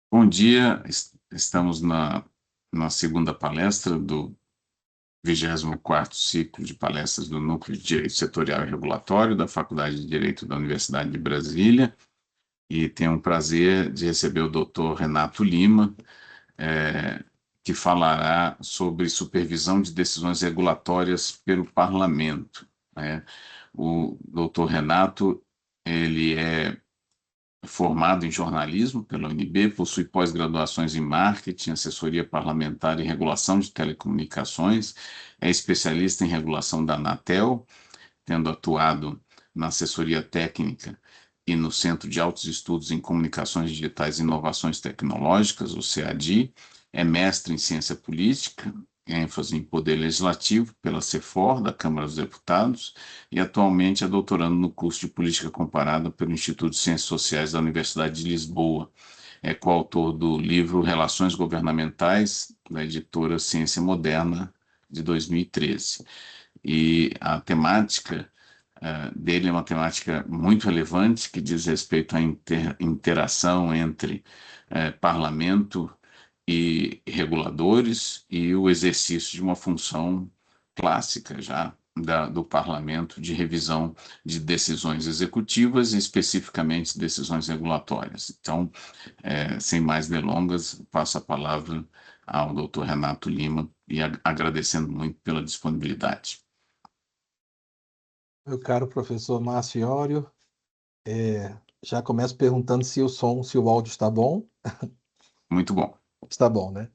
Bom dia, estamos na segunda palestra do 24º ciclo de palestras do Núcleo de Direito Setorial e Regulatório da Faculdade de Direito da Universidade de Brasília, e tenho o prazer de receber o Dr. Renato Lima, que falará sobre supervisão de decisões regulatórias pelo Parlamento, né? O Dr. Renato, ele é formado em jornalismo pela UNB, possui pós-graduações em marketing, assessoria parlamentar e regulação de telecomunicações, é especialista em regulação da Anatel, tendo atuado na assessoria técnica e no Centro de Altos Estudos em Comunicações Digitais e Inovações Tecnológicas, o CADI, é mestre em ciência política, ênfase em poder legislativo pela CEFOR, da Câmara dos Deputados, e atualmente é doutorando no curso de Política Comparada pelo Instituto de Ciências Sociais da Universidade de Lisboa. É coautor do livro Relações Governamentais, da editora Ciência Moderna, de 2013. E a temática dele é uma temática muito relevante que diz respeito à interação entre parlamento e reguladores e o exercício de uma função clássica já do parlamento de revisão de decisões executivas e especificamente decisões regulatórias. Então, sem mais delongas, passo a palavra ao Dr. Renato Lima e agradecendo muito pela disponibilidade. Meu caro professor Márcio Iório, já começo perguntando se o áudio está bom. Muito bom. Está bom, né?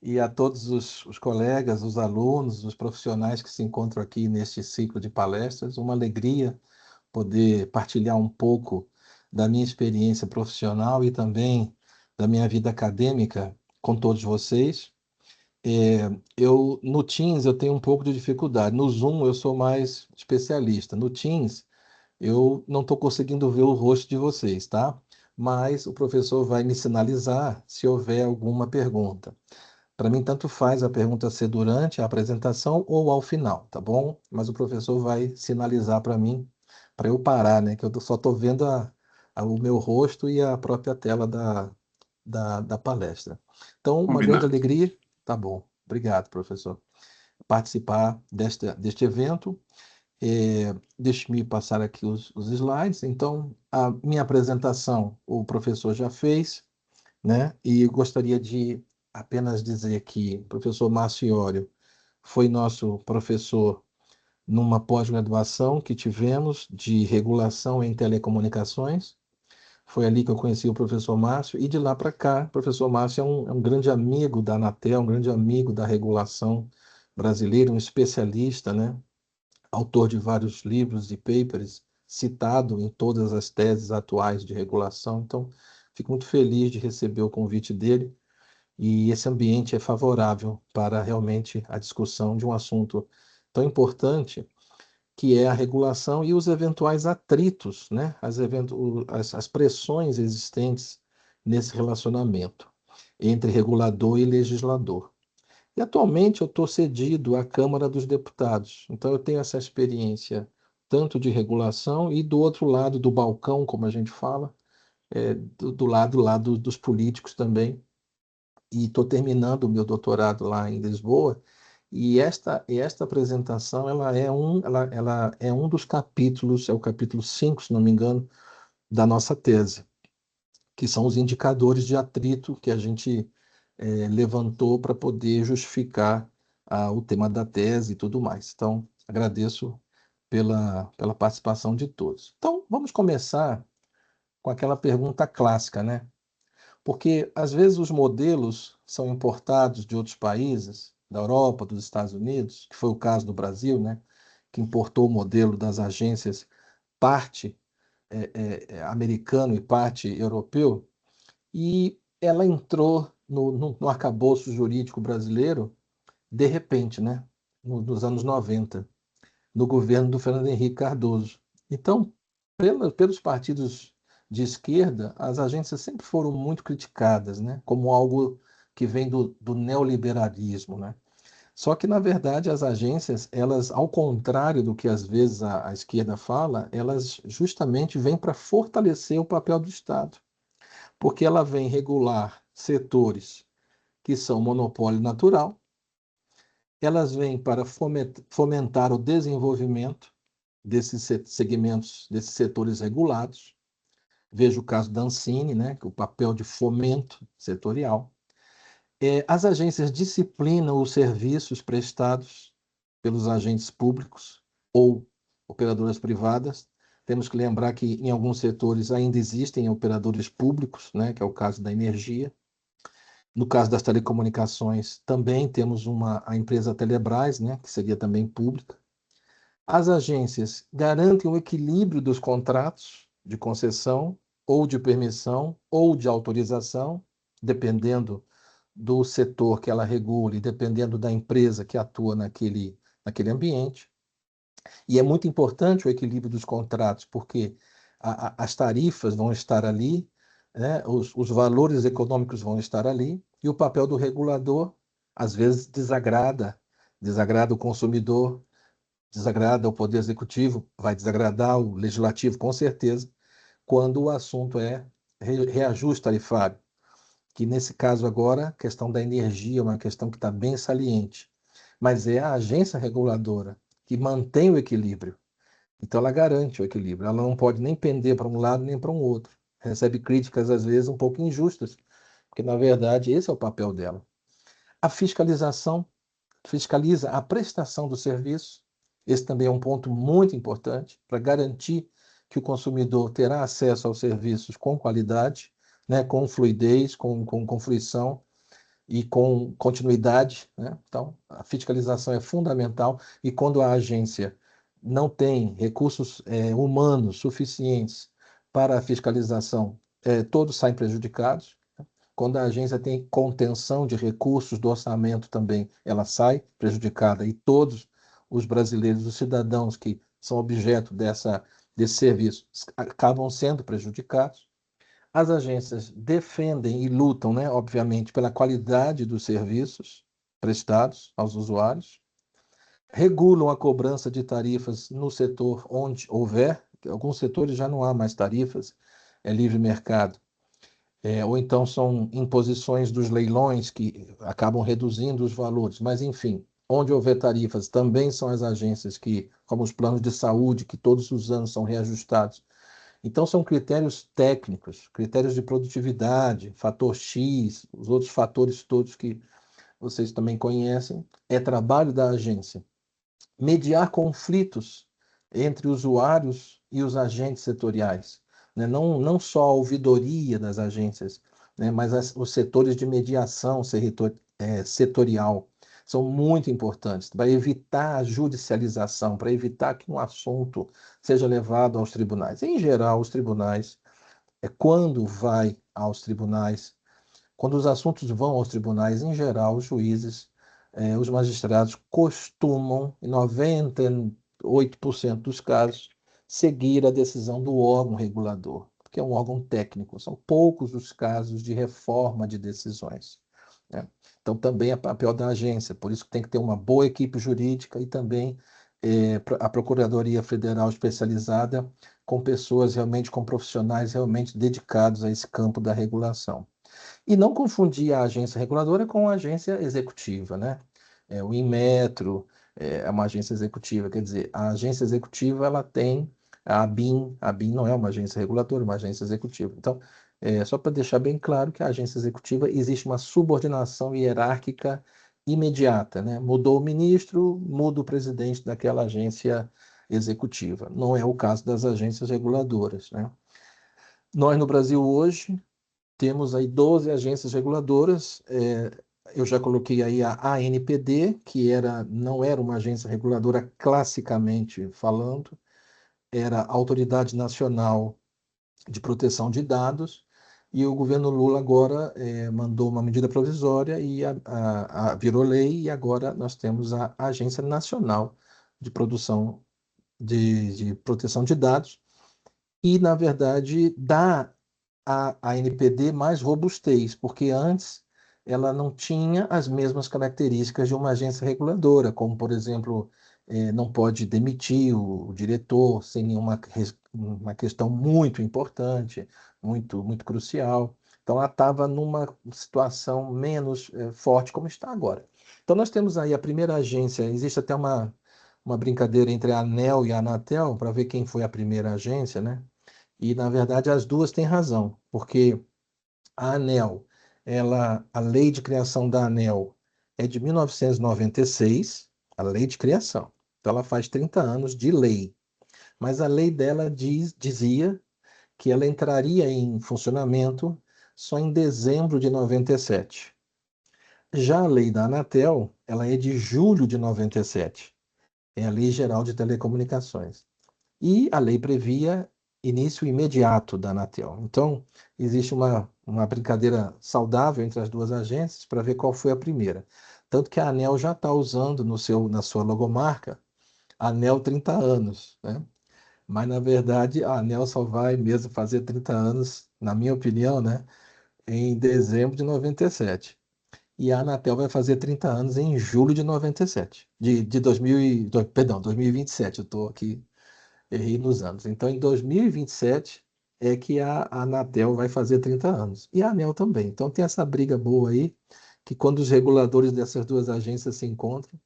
E a todos os colegas, os alunos, os profissionais que se encontram aqui neste ciclo de palestras, uma alegria poder partilhar um pouco da minha experiência profissional e também da minha vida acadêmica com todos vocês. No Teams eu tenho um pouco de dificuldade, no Zoom eu sou mais especialista. No Teams eu não estou conseguindo ver o rosto de vocês, tá? Mas o professor vai me sinalizar se houver alguma pergunta. Para mim, tanto faz a pergunta ser durante a apresentação ou ao final, tá bom? Mas o professor vai sinalizar para mim, para eu parar, né? Que eu só estou vendo o meu rosto e a própria tela da palestra. Então, uma grande Combinado. alegria. Tá bom. Obrigado, professor. Participar deste evento. Deixe-me passar aqui os slides. Então, a minha apresentação o professor já fez, né? E eu gostaria de apenas dizer que o professor Márcio Iório foi nosso professor numa pós-graduação que tivemos de regulação em telecomunicações. Foi ali que eu conheci o professor Márcio, e de lá para cá, o professor Márcio é um grande amigo da Anatel, um grande amigo da regulação brasileira, um especialista, né? Autor de vários livros e papers, citado em todas as teses atuais de regulação. Então, fico muito feliz de receber o convite dele, e esse ambiente é favorável para realmente a discussão de um assunto tão importante, que é a regulação e os eventuais atritos, né? As pressões existentes nesse relacionamento entre regulador e legislador. E atualmente eu estou cedido à Câmara dos Deputados, então eu tenho essa experiência tanto de regulação e do outro lado do balcão, como a gente fala, do lado lá dos políticos também. E estou terminando o meu doutorado lá em Lisboa. E esta apresentação ela é um dos capítulos, é o capítulo 5, se não me engano, da nossa tese, que são os indicadores de atrito que a gente levantou para poder justificar o tema da tese e tudo mais. Então, agradeço pela participação de todos. Então, vamos começar com aquela pergunta clássica, né? Porque às vezes os modelos são importados de outros países, da Europa, dos Estados Unidos, que foi o caso do Brasil, né? Que importou o modelo das agências, parte americano e parte europeu, e ela entrou no arcabouço jurídico brasileiro de repente, né? Nos anos 90, no governo do Fernando Henrique Cardoso. Então, pelos partidos de esquerda, as agências sempre foram muito criticadas, né? Como algo que vem do neoliberalismo, né? Só que, na verdade, as agências, elas, ao contrário do que às vezes a esquerda fala, elas justamente vêm para fortalecer o papel do Estado, porque ela vem regular setores que são monopólio natural, elas vêm para fomentar o desenvolvimento desses segmentos, desses setores regulados. Veja o caso da Ancine, né, que é o papel de fomento setorial. As agências disciplinam os serviços prestados pelos agentes públicos ou operadoras privadas. Temos que lembrar que em alguns setores ainda existem operadores públicos, né, que é o caso da energia. No caso das telecomunicações, também temos a empresa Telebrás, né, que seria também pública. As agências garantem o equilíbrio dos contratos de concessão ou de permissão ou de autorização, dependendo do setor que ela regule, dependendo da empresa que atua naquele ambiente. E é muito importante o equilíbrio dos contratos, porque as tarifas vão estar ali, né? Os valores econômicos vão estar ali, e o papel do regulador, às vezes, desagrada o consumidor, desagrada o poder executivo, vai desagradar o legislativo, com certeza, quando o assunto é reajuste tarifário, que nesse caso agora, a questão da energia é uma questão que está bem saliente, mas é a agência reguladora que mantém o equilíbrio. Então ela garante o equilíbrio, ela não pode nem pender para um lado nem para um outro. Recebe críticas às vezes um pouco injustas, porque na verdade esse é o papel dela. A fiscalização fiscaliza a prestação do serviço. Esse também é um ponto muito importante para garantir que o consumidor terá acesso aos serviços com qualidade, né, com fluidez, com fruição e com continuidade, né? Então, a fiscalização é fundamental e quando a agência não tem recursos humanos suficientes para a fiscalização, todos saem prejudicados. Quando a agência tem contenção de recursos do orçamento também, ela sai prejudicada e todos os brasileiros, os cidadãos que são objeto desse serviço, acabam sendo prejudicados. As agências defendem e lutam, né, obviamente, pela qualidade dos serviços prestados aos usuários, regulam a cobrança de tarifas no setor onde houver, alguns setores já não há mais tarifas, é livre mercado, ou então são imposições dos leilões que acabam reduzindo os valores, mas enfim, onde houver tarifas também são as agências que, como os planos de saúde, que todos os anos são reajustados. Então, são critérios técnicos, critérios de produtividade, fator X, os outros fatores todos que vocês também conhecem. É trabalho da agência mediar conflitos entre usuários e os agentes setoriais, né? Não só a ouvidoria das agências, né? Mas os setores de mediação setorial são muito importantes para evitar a judicialização, para evitar que um assunto seja levado aos tribunais. Em geral, os tribunais, quando vai aos tribunais, quando os assuntos vão aos tribunais, em geral, os juízes, os magistrados costumam, em 98% dos casos, seguir a decisão do órgão regulador, que é um órgão técnico. São poucos os casos de reforma de decisões, né? Então, também é papel da agência, por isso que tem que ter uma boa equipe jurídica e também a Procuradoria Federal especializada com pessoas realmente, com profissionais realmente dedicados a esse campo da regulação. E não confundir a agência reguladora com a agência executiva, né? O Inmetro é uma agência executiva, quer dizer, a agência executiva ela tem a ABIN não é uma agência reguladora, é uma agência executiva. Então, só para deixar bem claro que a agência executiva existe uma subordinação hierárquica imediata, né? Mudou o ministro, muda o presidente daquela agência executiva. Não é o caso das agências reguladoras, né? Nós no Brasil hoje temos aí 12 agências reguladoras. Eu já coloquei aí a ANPD, que não era uma agência reguladora classicamente falando, era a Autoridade Nacional de Proteção de Dados, e o governo Lula agora mandou uma medida provisória e virou lei, e agora nós temos a Agência Nacional de Produção de Proteção de Dados, e, na verdade, dá a NPD mais robustez, porque antes ela não tinha as mesmas características de uma agência reguladora, como, por exemplo, não pode demitir o diretor sem nenhuma uma questão muito importante, muito, muito crucial. Então, ela estava numa situação menos forte como está agora. Então, nós temos aí a primeira agência, existe até uma brincadeira entre a ANEEL e a Anatel para ver quem foi a primeira agência, né? E, na verdade, as duas têm razão, porque a ANEEL, a lei de criação da ANEEL é de 1996, a lei de criação. Então, ela faz 30 anos de lei. Mas a lei dela dizia que ela entraria em funcionamento só em dezembro de 97. Já a lei da Anatel, ela é de julho de 97. É a Lei Geral de Telecomunicações. E a lei previa início imediato da Anatel. Então, existe uma brincadeira saudável entre as duas agências para ver qual foi a primeira. Tanto que a ANEEL já está usando na sua logomarca ANEEL 30 anos, né? Mas, na verdade, a ANEEL só vai mesmo fazer 30 anos, na minha opinião, né, em dezembro de 97. E a Anatel vai fazer 30 anos em julho de 97. De 2000 perdão, 2027. Eu estou aqui, errei nos anos. Então, em 2027 é que a Anatel vai fazer 30 anos. E a ANEEL também. Então, tem essa briga boa aí, que quando os reguladores dessas duas agências se encontram,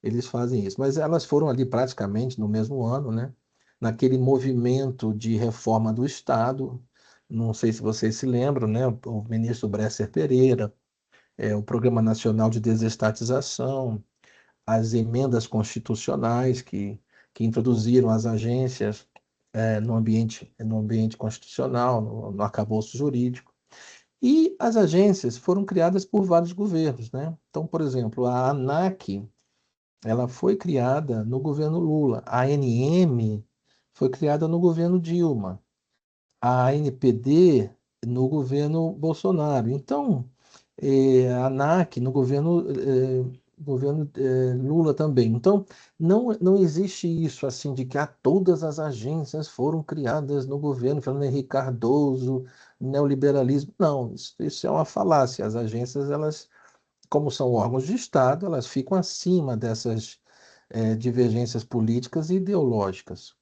eles fazem isso. Mas elas foram ali praticamente no mesmo ano, né? Naquele movimento de reforma do Estado. Não sei se vocês se lembram, né? O ministro Bresser Pereira, o Programa Nacional de Desestatização, as emendas constitucionais que introduziram as agências no ambiente constitucional, no arcabouço jurídico. E as agências foram criadas por vários governos, né? Então, por exemplo, a ANAC, ela foi criada no governo Lula. A ANM foi criada no governo Dilma. A ANPD no governo Bolsonaro. Então, a ANAC no governo Lula também. Então, não existe isso assim de que todas as agências foram criadas no governo Fernando Henrique Cardoso, neoliberalismo. Não, isso é uma falácia. As agências, elas, como são órgãos de Estado, elas ficam acima dessas divergências políticas e ideológicas.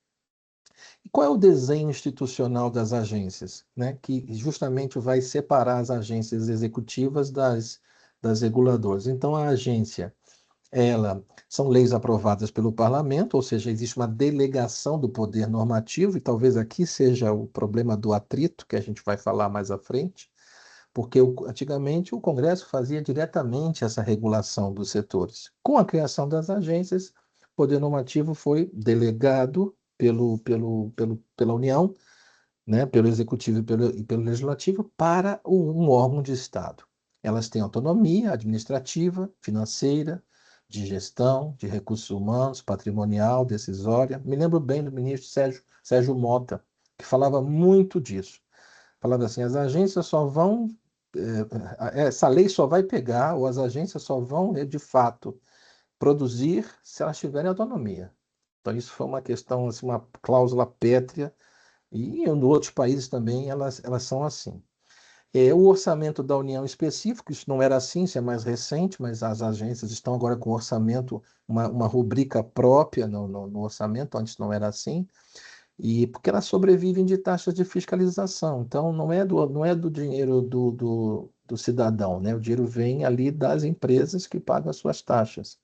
E qual é o desenho institucional das agências, né? Que justamente vai separar as agências executivas das reguladoras. Então, a agência, são leis aprovadas pelo parlamento, ou seja, existe uma delegação do poder normativo, e talvez aqui seja o problema do atrito, que a gente vai falar mais à frente, porque antigamente o Congresso fazia diretamente essa regulação dos setores. Com a criação das agências, o poder normativo foi delegado pela União, né, pelo Executivo e pelo Legislativo, para um órgão de Estado. Elas têm autonomia administrativa, financeira, de gestão, de recursos humanos, patrimonial, decisória. Me lembro bem do ministro Sérgio Mota, que falava muito disso. Falava assim, as agências só vão, essa lei só vai pegar, ou as agências só vão, de fato, produzir se elas tiverem autonomia. Então, isso foi uma questão, assim, uma cláusula pétrea, e em outros países também elas são assim. O orçamento da União específico, isso não era assim, isso é mais recente, mas as agências estão agora com orçamento, uma rubrica própria no orçamento, antes não era assim, e porque elas sobrevivem de taxas de fiscalização. Então, não é do dinheiro do cidadão, né? O dinheiro vem ali das empresas que pagam as suas taxas.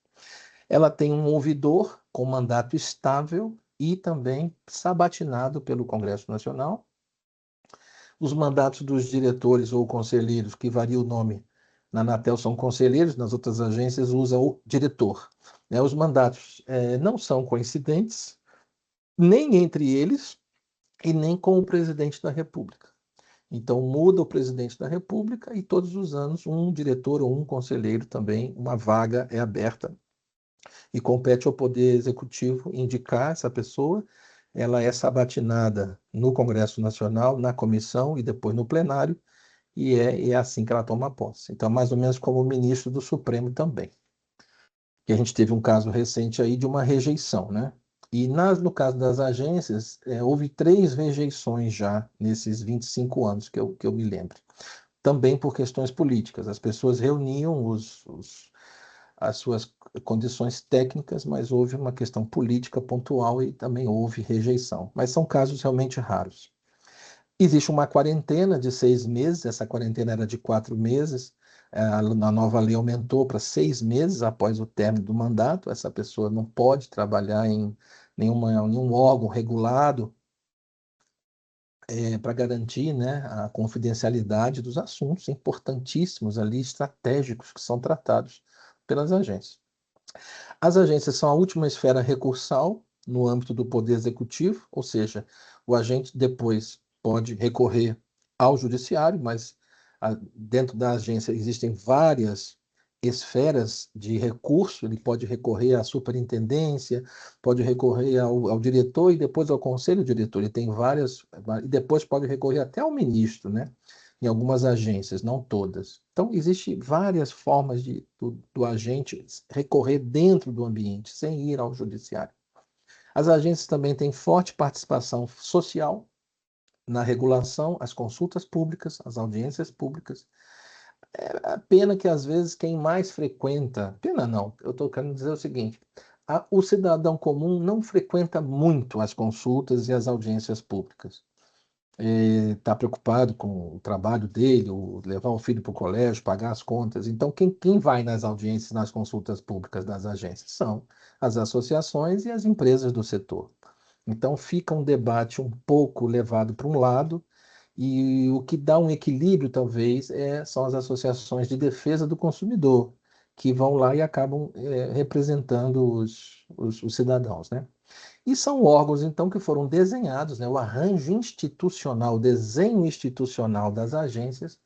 Ela tem um ouvidor com mandato estável e também sabatinado pelo Congresso Nacional. Os mandatos dos diretores ou conselheiros, que varia o nome, na Anatel são conselheiros, nas outras agências usa o diretor. Os mandatos não são coincidentes, nem entre eles e nem com o presidente da República. Então, muda o presidente da República e todos os anos um diretor ou um conselheiro também, uma vaga é aberta e compete ao Poder Executivo indicar essa pessoa. Ela é sabatinada no Congresso Nacional, na comissão e depois no plenário, e é assim que ela toma posse. Então, mais ou menos como o ministro do Supremo também. Que a gente teve um caso recente aí de uma rejeição, né? E no caso das agências, houve 3 rejeições já nesses 25 anos que eu me lembro. Também por questões políticas. As pessoas reuniam as suas condições técnicas, mas houve uma questão política pontual e também houve rejeição. Mas são casos realmente raros. Existe uma quarentena de 6 meses, essa quarentena era de 4 meses, a nova lei aumentou para 6 meses após o término do mandato. Essa pessoa não pode trabalhar em nenhum órgão regulado para garantir, né, a confidencialidade dos assuntos importantíssimos ali, estratégicos, que são tratados pelas agências. As agências são a última esfera recursal no âmbito do Poder Executivo, ou seja, o agente depois pode recorrer ao Judiciário, mas dentro da agência existem várias esferas de recurso. Ele pode recorrer à superintendência, pode recorrer ao diretor e depois ao conselho diretor. Ele tem várias, e depois pode recorrer até ao ministro, né? Em algumas agências, não todas. Então, existem várias formas do agente recorrer dentro do ambiente, sem ir ao judiciário. As agências também têm forte participação social na regulação, as consultas públicas, as audiências públicas. É a pena que, às vezes, quem mais frequenta... Pena não, eu estou querendo dizer o seguinte: o cidadão comum não frequenta muito as consultas e as audiências públicas. Está preocupado com o trabalho dele, levar o filho para o colégio, pagar as contas. Então, quem vai nas audiências, nas consultas públicas das agências? São as associações e as empresas do setor. Então, fica um debate um pouco levado para um lado, e o que dá um equilíbrio, talvez, são as associações de defesa do consumidor, que vão lá e acabam representando os cidadãos, né? E são órgãos, então, que foram desenhados, né? O arranjo institucional, o desenho institucional das agências,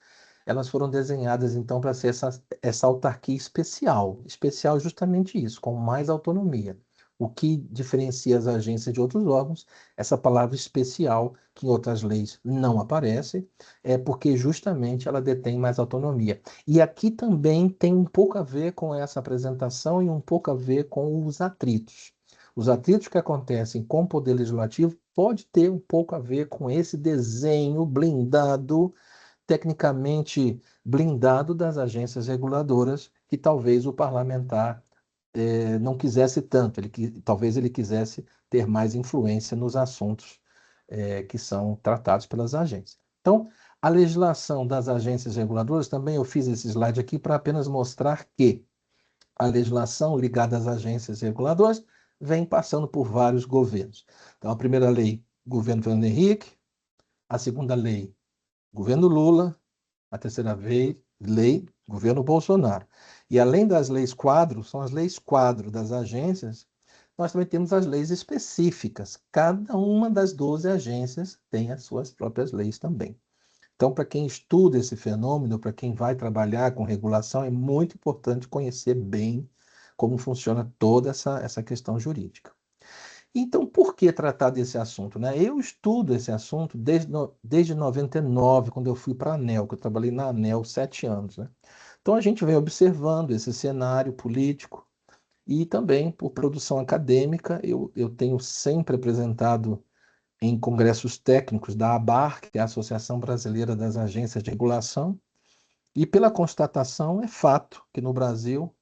elas foram desenhadas, então, para ser essa autarquia especial. Especial justamente isso, com mais autonomia. O que diferencia as agências de outros órgãos, essa palavra especial, que em outras leis não aparece, é porque justamente ela detém mais autonomia. E aqui também tem um pouco a ver com essa apresentação e um pouco a ver com os atritos. Os atritos que acontecem com o Poder Legislativo pode ter um pouco a ver com esse desenho blindado, tecnicamente blindado das agências reguladoras, que talvez o parlamentar não quisesse tanto, talvez ele quisesse ter mais influência nos assuntos que são tratados pelas agências. Então, a legislação das agências reguladoras, também eu fiz esse slide aqui para apenas mostrar que a legislação ligada às agências reguladoras vem passando por vários governos. Então, a primeira lei, governo Fernando Henrique; a segunda lei, governo Lula; a terceira lei, governo Bolsonaro. E além das leis quadro, são as leis quadro das agências, nós também temos as leis específicas. Cada uma das 12 agências tem as suas próprias leis também. Então, para quem estuda esse fenômeno, para quem vai trabalhar com regulação, é muito importante conhecer bem como funciona toda essa questão jurídica. Então, por que tratar desse assunto, né? Eu estudo esse assunto desde 99, quando eu fui para a ANEEL, que eu trabalhei na ANEEL 7 anos, né? Então, a gente vem observando esse cenário político e também, por produção acadêmica, eu tenho sempre apresentado em congressos técnicos da ABAR, que é a Associação Brasileira das Agências de Regulação, e pela constatação, é fato que no Brasil,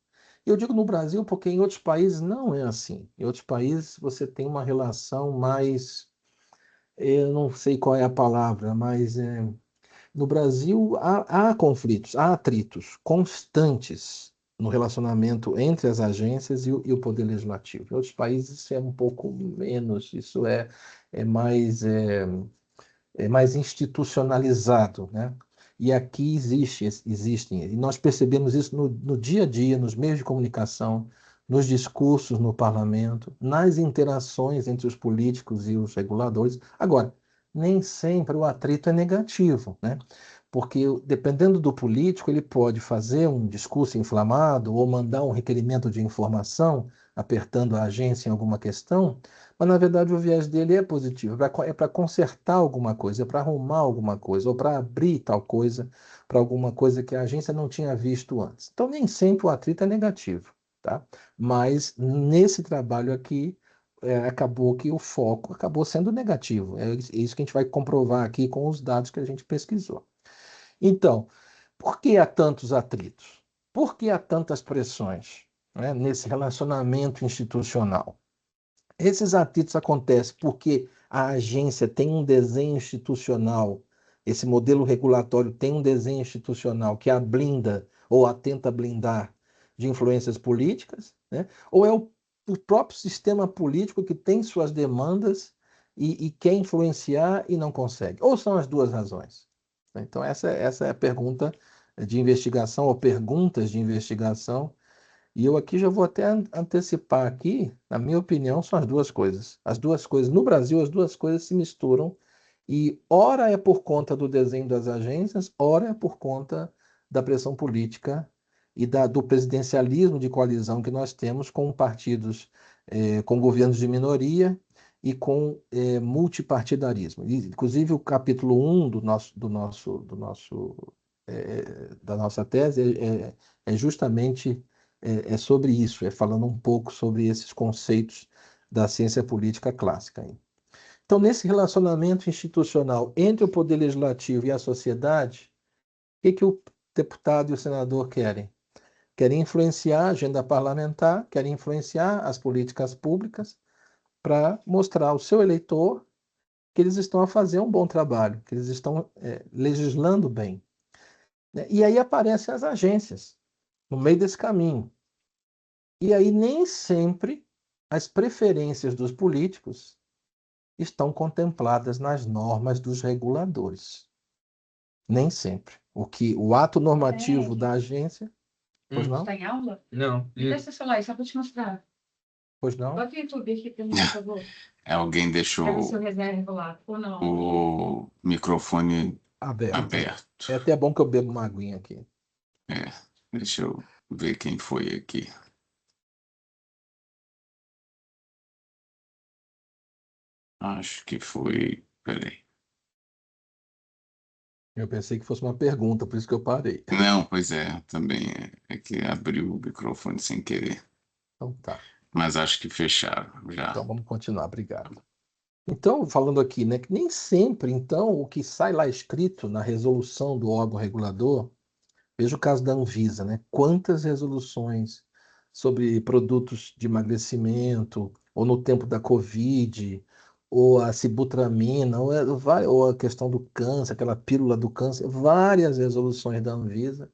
eu digo no Brasil porque em outros países não é assim. Em outros países você tem uma relação mais, eu não sei qual é a palavra, mas no Brasil há conflitos, há atritos constantes no relacionamento entre as agências e o Poder Legislativo. Em outros países isso é um pouco menos, isso é mais, é mais institucionalizado, né? E aqui existem, e nós percebemos isso no dia a dia, nos meios de comunicação, nos discursos no parlamento, nas interações entre os políticos e os reguladores. Agora, nem sempre o atrito é negativo, né? Porque, dependendo do político, ele pode fazer um discurso inflamado ou mandar um requerimento de informação, apertando a agência em alguma questão, mas, na verdade, o viés dele é positivo, é para consertar alguma coisa, é para arrumar alguma coisa, ou para abrir tal coisa para alguma coisa que a agência não tinha visto antes. Então, nem sempre o atrito é negativo, tá? Mas, nesse trabalho aqui, acabou que o foco acabou sendo negativo. É isso que a gente vai comprovar aqui com os dados que a gente pesquisou. Então, por que há tantos atritos? Por que há tantas pressões, nesse relacionamento institucional? Esses atritos acontecem porque a agência tem um desenho institucional, esse modelo regulatório tem um desenho institucional que a blinda ou a tenta blindar de influências políticas, né? Ou é o próprio sistema político que tem suas demandas e quer influenciar e não consegue? Ou são as duas razões? Então, essa é a pergunta de investigação, ou perguntas de investigação, e eu aqui já vou até antecipar aqui, na minha opinião, são as duas coisas. As duas coisas, no Brasil, as duas coisas se misturam, e ora é por conta do desenho das agências, ora é por conta da pressão política e do presidencialismo de coalizão que nós temos com partidos, com governos de minoria e com multipartidarismo. Inclusive, o capítulo 1 da nossa tese é justamente sobre isso, falando um pouco sobre esses conceitos da ciência política clássica. Então, nesse relacionamento institucional entre o poder legislativo e a sociedade, que o deputado e o senador querem? Querem influenciar a agenda parlamentar, querem influenciar as políticas públicas para mostrar ao seu eleitor que eles estão a fazer um bom trabalho, que eles estão legislando bem, né? E aí aparecem as agências no meio desse caminho. E aí nem sempre as preferências dos políticos estão contempladas nas normas dos reguladores. Nem sempre. O ato normativo da agência. Pois não? Está em aula? Não. Me dá esse celular aí, só para te mostrar. Pois não? Bota o YouTube aqui para mim, por favor. Alguém Para ver se deixou o reserva lá, ou não. o microfone Aberto. aberto. É até bom que eu bebo uma aguinha aqui. Deixa eu ver quem foi aqui. Acho que foi. Peraí. Eu pensei que fosse uma pergunta, por isso que eu parei. Não, pois é, também é que abriu o microfone sem querer. Então tá. Mas acho que fecharam já. Então vamos continuar, obrigado. Então, falando aqui, né, que nem sempre, então, o que sai lá escrito na resolução do órgão regulador, veja o caso da Anvisa, né? Quantas resoluções sobre produtos de emagrecimento, ou no tempo da Covid, ou a sibutramina, ou a questão do câncer, aquela pílula do câncer, várias resoluções da Anvisa,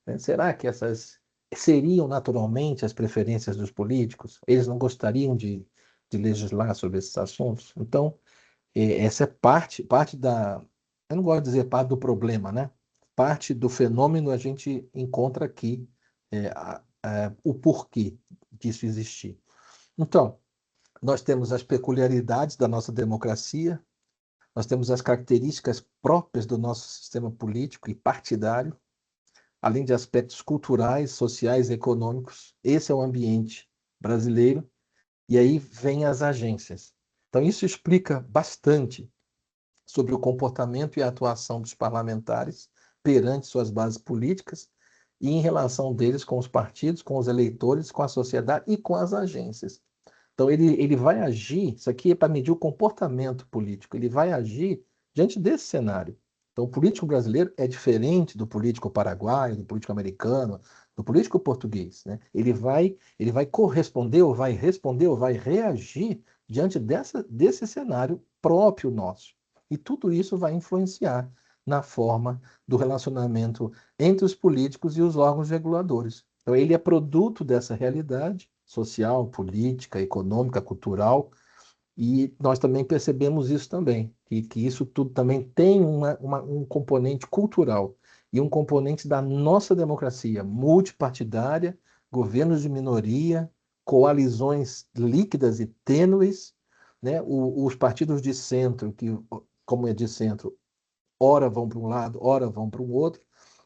né? Será que essas seriam naturalmente as preferências dos políticos? Eles não gostariam de legislar sobre esses assuntos? Então, essa é parte da. Eu não gosto de dizer parte do problema, né? Parte do fenômeno a gente encontra aqui o porquê disso existir. Então, nós temos as peculiaridades da nossa democracia, nós temos as características próprias do nosso sistema político e partidário, além de aspectos culturais, sociais e econômicos. Esse é o ambiente brasileiro, e aí vem as agências. Então, isso explica bastante sobre o comportamento e a atuação dos parlamentares perante suas bases políticas e em relação deles com os partidos, com os eleitores, com a sociedade e com as agências. Então, ele vai agir, isso aqui é para medir o comportamento político, ele vai agir diante desse cenário. Então, o político brasileiro é diferente do político paraguaio, do político americano, do político português, né? Ele vai corresponder, ou vai responder, ou vai reagir diante desse cenário próprio nosso. E tudo isso vai influenciar na forma do relacionamento entre os políticos e os órgãos reguladores. Então, ele é produto dessa realidade social, política, econômica, cultural, e nós também percebemos isso também, que isso tudo também tem um componente cultural e um componente da nossa democracia multipartidária, governos de minoria, coalizões líquidas e tênues, né? Os partidos de centro, que, como é de centro, ora vão para um lado, ora vão para o outro,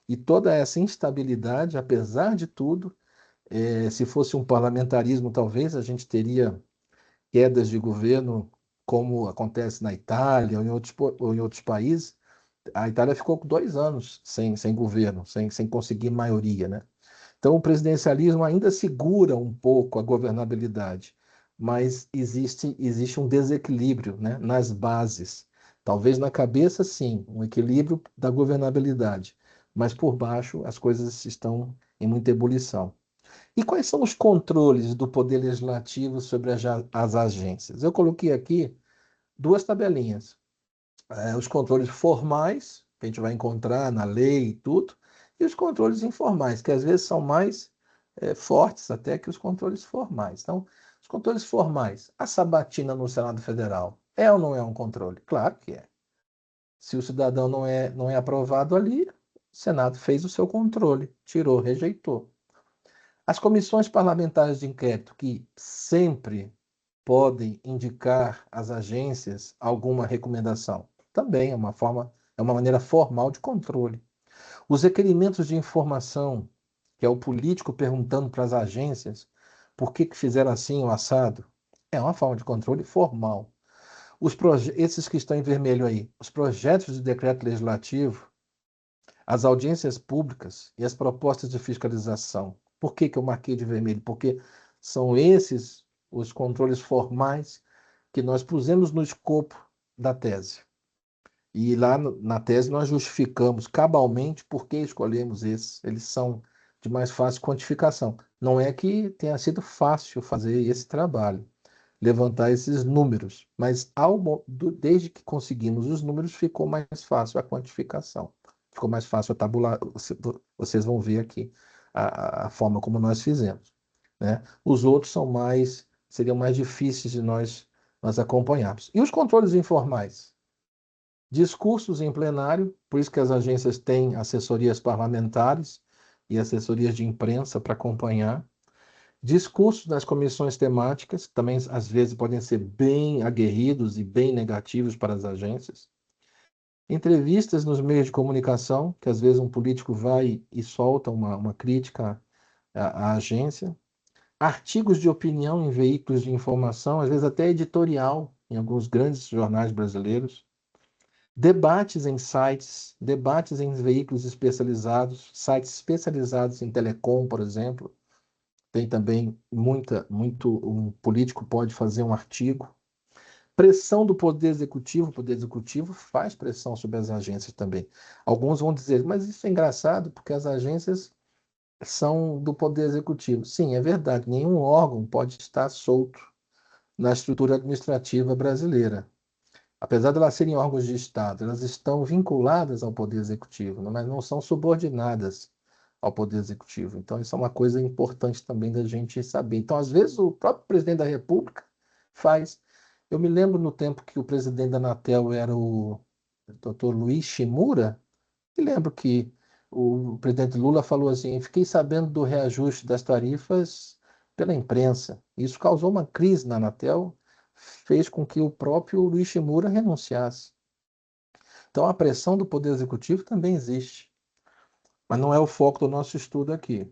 e toda essa instabilidade, apesar de tudo, se fosse um parlamentarismo, talvez a gente teria quedas de governo, como acontece na Itália ou em outros países. A Itália ficou com 2 anos sem governo, sem conseguir maioria, né? Então, o presidencialismo ainda segura um pouco a governabilidade, mas existe um desequilíbrio, né, nas bases. Talvez na cabeça, sim, um equilíbrio da governabilidade, mas por baixo as coisas estão em muita ebulição. E quais são os controles do Poder Legislativo sobre as agências? Eu coloquei aqui duas tabelinhas. Os controles formais, que a gente vai encontrar na lei e tudo, e os controles informais, que às vezes são mais fortes até que os controles formais. Então, os controles formais, a sabatina no Senado Federal, é ou não é um controle? Claro que é. Se o cidadão não é aprovado ali, o Senado fez o seu controle, tirou, rejeitou. As comissões parlamentares de inquérito, que sempre podem indicar às agências alguma recomendação, também é uma maneira formal de controle. Os requerimentos de informação, que é o político perguntando para as agências por que fizeram assim o assado, é uma forma de controle formal. Esses que estão em vermelho aí, os projetos de decreto legislativo, as audiências públicas e as propostas de fiscalização. Por que eu marquei de vermelho? Porque são esses os controles formais que nós pusemos no escopo da tese. E lá na tese nós justificamos cabalmente por que escolhemos esses. Eles são de mais fácil quantificação. Não é que tenha sido fácil fazer esse trabalho, levantar esses números, mas desde que conseguimos os números, ficou mais fácil a quantificação. Ficou mais fácil a tabular. Vocês vão ver aqui a forma como nós fizemos, né? Os outros seriam mais difíceis de nós acompanharmos. E os controles informais? Discursos em plenário, por isso que as agências têm assessorias parlamentares e assessorias de imprensa para acompanhar. Discursos nas comissões temáticas, também às vezes podem ser bem aguerridos e bem negativos para as agências. Entrevistas nos meios de comunicação, que às vezes um político vai e solta uma crítica à agência. Artigos de opinião em veículos de informação, às vezes até editorial, em alguns grandes jornais brasileiros. Debates em sites, debates em veículos especializados, sites especializados em telecom, por exemplo. Tem também um político pode fazer um artigo. Pressão do Poder Executivo, o Poder Executivo faz pressão sobre as agências também. Alguns vão dizer, mas isso é engraçado, porque as agências são do Poder Executivo. Sim, é verdade, nenhum órgão pode estar solto na estrutura administrativa brasileira. Apesar de elas serem órgãos de Estado, elas estão vinculadas ao Poder Executivo, mas não são subordinadas ao Poder Executivo. Então, isso é uma coisa importante também da gente saber. Então, às vezes, o próprio presidente da República faz. Eu me lembro no tempo que o presidente da Anatel era o Dr. Luiz Shimura, e lembro que o presidente Lula falou assim: fiquei sabendo do reajuste das tarifas pela imprensa. Isso causou uma crise na Anatel, fez com que o próprio Luiz Shimura renunciasse. Então, a pressão do Poder Executivo também existe, mas não é o foco do nosso estudo aqui.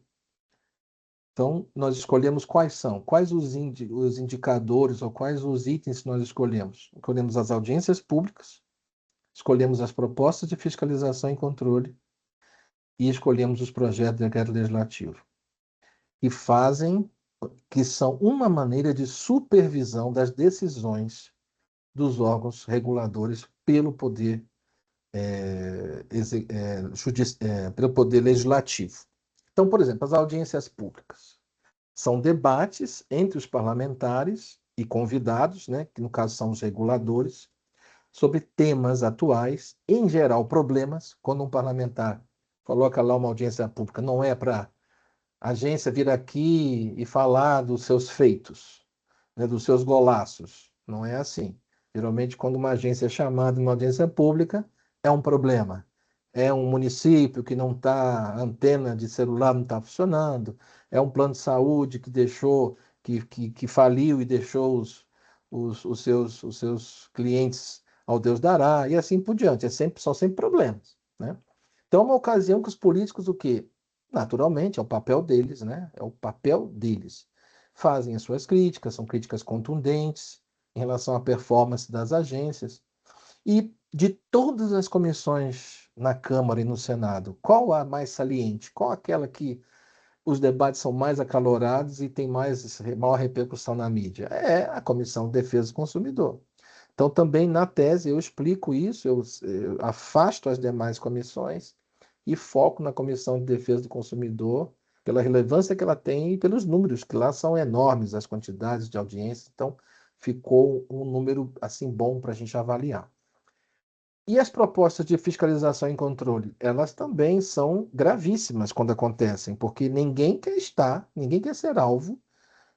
Então, nós escolhemos quais os indicadores ou quais os itens que nós escolhemos. Escolhemos as audiências públicas, escolhemos as propostas de fiscalização e controle e escolhemos os projetos de decreto legislativo, que são uma maneira de supervisão das decisões dos órgãos reguladores pelo poder, pelo poder legislativo. Então, por exemplo, as audiências públicas são debates entre os parlamentares e convidados, né, que no caso são os reguladores, sobre temas atuais, em geral problemas. Quando um parlamentar coloca lá uma audiência pública, não é para a agência vir aqui e falar dos seus feitos, né, dos seus golaços. Não é assim. Geralmente, quando uma agência é chamada em uma audiência pública, é um problema. É um município que não está, a antena de celular não está funcionando, é um plano de saúde que deixou, que faliu e deixou os seus clientes ao Deus dará, e assim por diante. São sempre problemas, né? Então, é uma ocasião que os políticos, o quê? Naturalmente, é o papel deles, né? É o papel deles. Fazem as suas críticas, são críticas contundentes em relação à performance das agências. E de todas as comissões na Câmara e no Senado, qual a mais saliente? Qual aquela que os debates são mais acalorados e tem maior repercussão na mídia? É a Comissão de Defesa do Consumidor. Então, também na tese, eu explico isso, eu afasto as demais comissões e foco na Comissão de Defesa do Consumidor, pela relevância que ela tem e pelos números, que lá são enormes, as quantidades de audiência. Então, ficou um número assim bom para a gente avaliar. E as propostas de fiscalização e controle, elas também são gravíssimas quando acontecem, porque ninguém quer ser alvo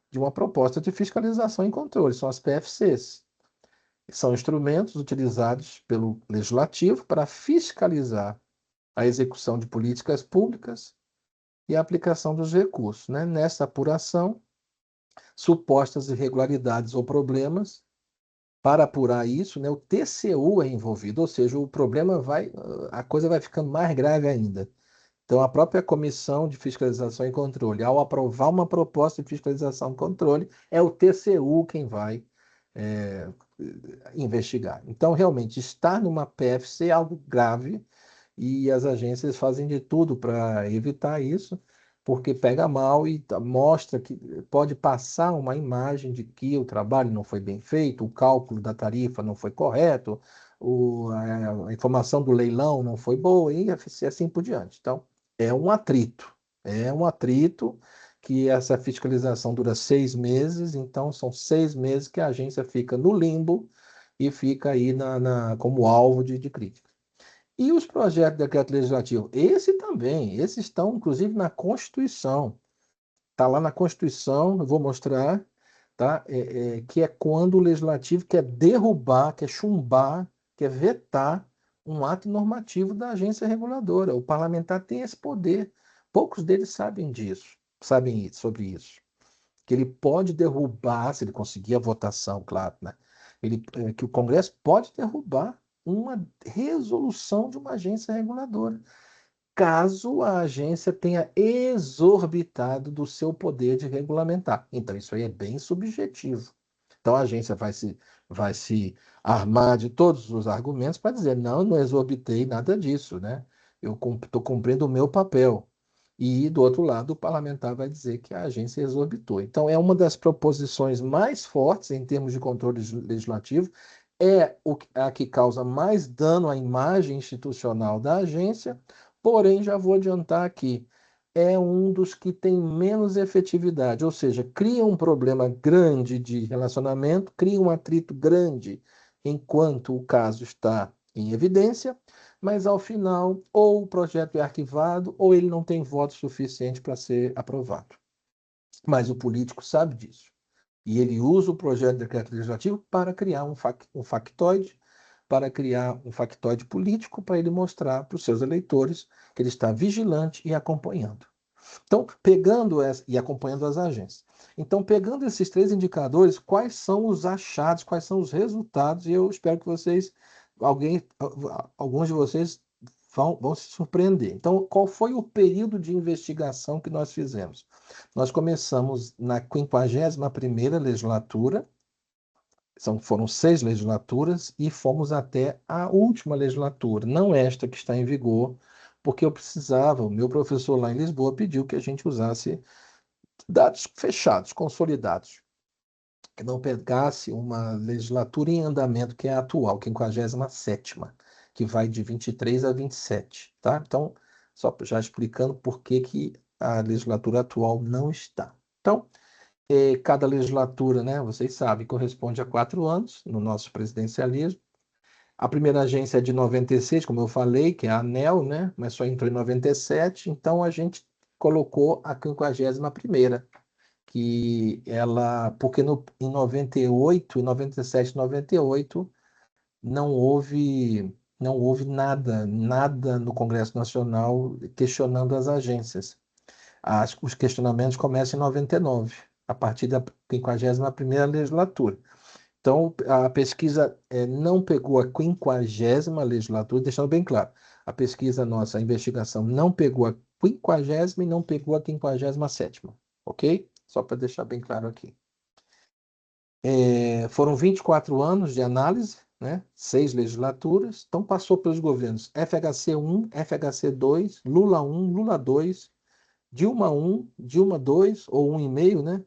de uma proposta de fiscalização e controle, são as PFCs. São instrumentos utilizados pelo legislativo para fiscalizar a execução de políticas públicas e a aplicação dos recursos, né? Nessa apuração, supostas irregularidades ou problemas, para apurar isso, né, o TCU é envolvido, ou seja, a coisa vai ficando mais grave ainda. Então, a própria Comissão de Fiscalização e Controle, ao aprovar uma proposta de fiscalização e controle, é o TCU quem vai é, investigar. Então, realmente, estar numa PFC é algo grave e as agências fazem de tudo para evitar isso, porque pega mal e mostra que pode passar uma imagem de que o trabalho não foi bem feito, o cálculo da tarifa não foi correto, a informação do leilão não foi boa e assim por diante. Então, é um atrito que essa fiscalização dura 6 meses, então são 6 meses que a agência fica no limbo e fica aí como alvo de crítica. E os projetos de decreto legislativo? Esses estão, inclusive, na Constituição. Está lá na Constituição, eu vou mostrar, tá? Que é quando o legislativo quer derrubar, quer chumbar, quer vetar um ato normativo da agência reguladora. O parlamentar tem esse poder. Poucos deles sabem disso, sabem sobre isso. Que ele pode derrubar, se ele conseguir a votação, claro, né? Que o Congresso pode derrubar uma resolução de uma agência reguladora, caso a agência tenha exorbitado do seu poder de regulamentar. Então, isso aí é bem subjetivo. Então, a agência vai se armar de todos os argumentos para dizer, não exorbitei nada disso, né? Eu estou cumprindo o meu papel. E, do outro lado, o parlamentar vai dizer que a agência exorbitou. Então, é uma das proposições mais fortes em termos de controle legislativo, a que causa mais dano à imagem institucional da agência, porém, já vou adiantar aqui, é um dos que tem menos efetividade, ou seja, cria um problema grande de relacionamento, cria um atrito grande enquanto o caso está em evidência, mas ao final, ou o projeto é arquivado, ou ele não tem voto suficiente para ser aprovado. Mas o político sabe disso. E ele usa o projeto de decreto legislativo para criar um factoide, para criar um factoide político, para ele mostrar para os seus eleitores que ele está vigilante e acompanhando. Então, e acompanhando as agências. Então, pegando esses 3 indicadores, quais são os achados, quais são os resultados, e eu espero que alguns de vocês vão se surpreender. Então, qual foi o período de investigação que nós fizemos? Nós começamos na 51ª legislatura, foram 6 legislaturas, e fomos até a última legislatura, não esta que está em vigor, porque o meu professor lá em Lisboa pediu que a gente usasse dados fechados, consolidados, que não pegasse uma legislatura em andamento, que é a atual, 57ª, que vai de 23 a 27, tá? Então, só já explicando por que a legislatura atual não está. Então, cada legislatura, né, vocês sabem, corresponde a 4 anos no nosso presidencialismo. A primeira agência é de 96, como eu falei, que é a ANEEL, né? Mas só entrou em 97, então a gente colocou a 51ª, porque em 98, em 97, 98, não houve nada no Congresso Nacional questionando as agências. Os questionamentos começam em 99, a partir da 51ª legislatura. Então, a pesquisa não pegou a 50ª legislatura, deixando bem claro, a pesquisa nossa, a investigação, não pegou a 50ª e não pegou a 57ª, ok? Só para deixar bem claro aqui. Foram 24 anos de análise, né? 6 legislaturas, então passou pelos governos FHC 1, FHC 2, Lula 1, Lula 2, Dilma 1, Dilma 2, ou 1,5, né?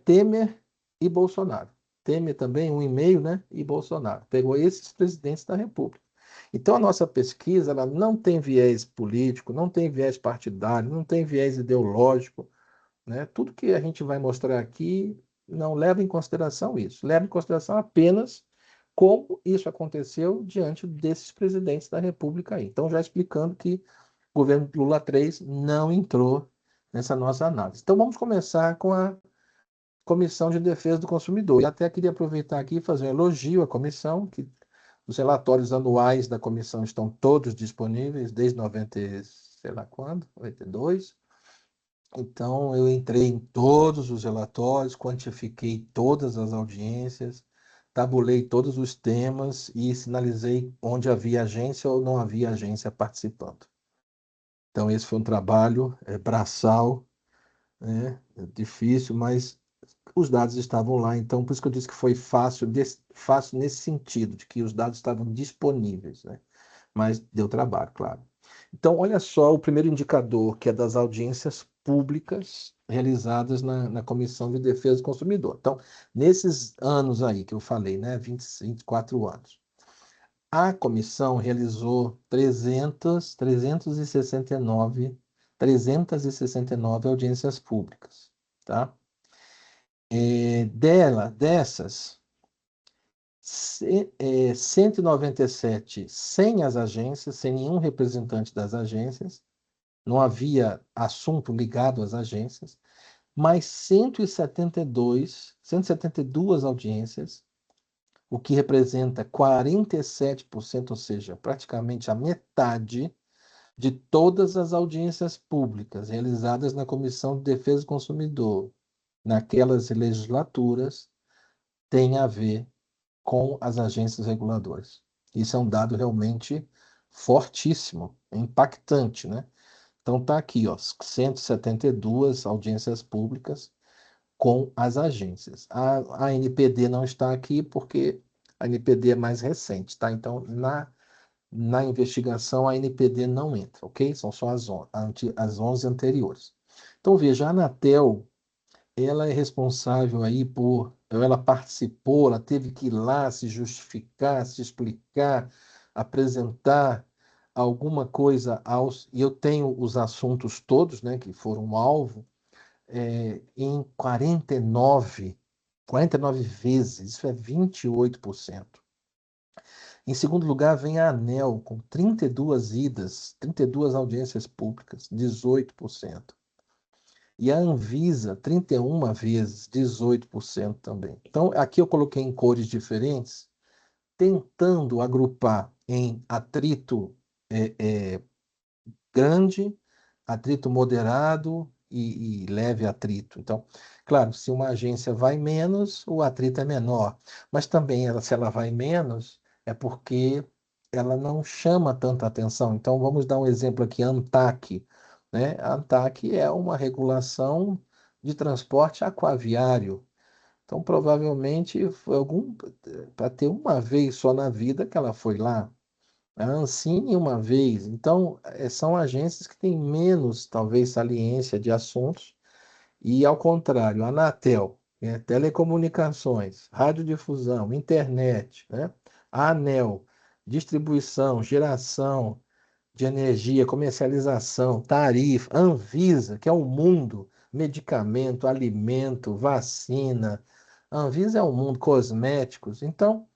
Temer e Bolsonaro. Temer também, 1,5, né? E Bolsonaro. Pegou esses presidentes da República. Então, a nossa pesquisa ela não tem viés político, não tem viés partidário, não tem viés ideológico, né? Tudo que a gente vai mostrar aqui não leva em consideração isso. Leva em consideração apenas como isso aconteceu diante desses presidentes da República aí. Então, já explicando que o governo Lula 3 não entrou nessa nossa análise. Então, vamos começar com a Comissão de Defesa do Consumidor. E até queria aproveitar aqui e fazer um elogio à comissão, que os relatórios anuais da comissão estão todos disponíveis desde 90, sei lá quando, 92. Então, eu entrei em todos os relatórios, quantifiquei todas as audiências, tabulei todos os temas e sinalizei onde havia agência ou não havia agência participando. Então, esse foi um trabalho braçal, né? Difícil, mas os dados estavam lá. Então, por isso que eu disse que foi fácil, fácil nesse sentido, de que os dados estavam disponíveis, né? Mas deu trabalho, claro. Então, olha só o primeiro indicador, que é das audiências públicas realizadas na Comissão de Defesa do Consumidor. Então, nesses anos aí que eu falei, né, 24 anos, a comissão realizou 369 audiências públicas, tá? Dessas, 197 sem as agências, sem nenhum representante das agências, não havia assunto ligado às agências, mas 172 audiências, o que representa 47%, ou seja, praticamente a metade de todas as audiências públicas realizadas na Comissão de Defesa do Consumidor naquelas legislaturas, tem a ver com as agências reguladoras. Isso é um dado realmente fortíssimo, impactante, né? Então tá aqui, ó, 172 audiências públicas com as agências. A NPD não está aqui porque a NPD é mais recente, tá? Então, na investigação, a NPD não entra, ok? São só as 11 anteriores. Então, veja, a Anatel, ela é responsável aí ela participou, ela teve que ir lá se justificar, se explicar, apresentar alguma coisa e eu tenho os assuntos todos, né, que foram alvo, em 49 vezes, isso é 28%. Em segundo lugar, vem a ANEL, com 32 idas, 32 audiências públicas, 18%. E a Anvisa, 31 vezes, 18% também. Então, aqui eu coloquei em cores diferentes, tentando agrupar em atrito grande, atrito moderado e leve atrito. Então, claro, se uma agência vai menos, o atrito é menor. Mas também, se ela vai menos, é porque ela não chama tanta atenção. Então, vamos dar um exemplo aqui, a ANTAQ, né? A ANTAQ é uma regulação de transporte aquaviário. Então, provavelmente, foi para ter uma vez só na vida que ela foi lá. A Ancine uma vez. Então, são agências que têm menos, talvez, saliência de assuntos. E, ao contrário, a Anatel, né, telecomunicações, radiodifusão, internet, né, a ANEL, distribuição, geração de energia, comercialização, tarifa, Anvisa, que é o mundo, medicamento, alimento, vacina. A Anvisa é o mundo, cosméticos. Então,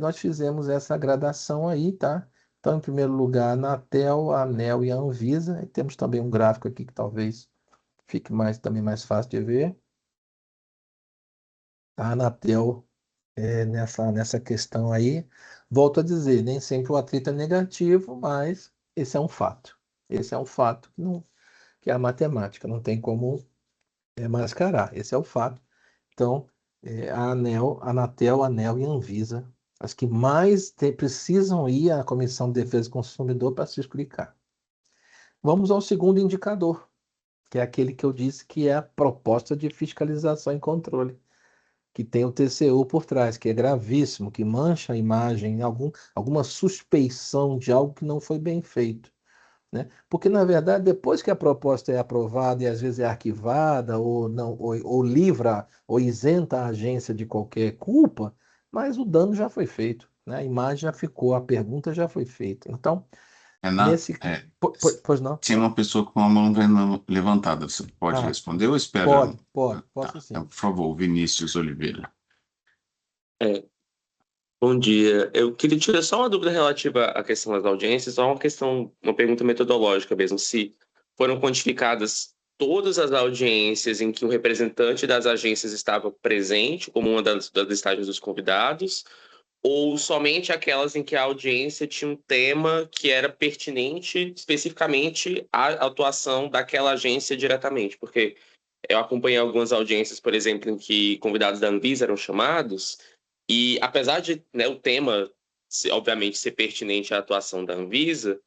nós fizemos essa gradação aí, tá? Então, em primeiro lugar, a Anatel, a ANEL e a Anvisa. E temos também um gráfico aqui que talvez fique também mais fácil de ver. A Anatel, nessa questão aí, volto a dizer, nem sempre o atrito é negativo, mas esse é um fato. Esse é um fato que é a matemática, não tem como mascarar. Esse é o fato. Então, a Anatel, a ANEL e a Anvisa, as que mais precisam ir à Comissão de Defesa do Consumidor para se explicar. Vamos ao segundo indicador, que é aquele que eu disse que é a proposta de fiscalização e controle, que tem o TCU por trás, que é gravíssimo, que mancha a imagem, alguma suspeição de algo que não foi bem feito. Né? Porque, na verdade, depois que a proposta é aprovada e às vezes é arquivada ou não, ou livra ou isenta a agência de qualquer culpa, mas o dano já foi feito, né? A imagem já ficou, a pergunta já foi feita. Então, Renato, Nesse... Pois não? tinha uma pessoa com a mão levantada. Você pode Ah, responder ou espera? posso Tá. sim. Então, por favor, Vinícius Oliveira. É, bom dia. Eu queria tirar só uma dúvida relativa à questão das audiências, só uma pergunta metodológica mesmo. Se foram quantificadas todas as audiências em que o representante das agências estava presente, como uma das listagens dos convidados, ou somente aquelas em que a audiência tinha um tema que era pertinente especificamente à atuação daquela agência diretamente? Porque eu acompanhei algumas audiências, por exemplo, em que convidados da Anvisa eram chamados, e apesar de, né, o tema, obviamente, ser pertinente à atuação da Anvisa,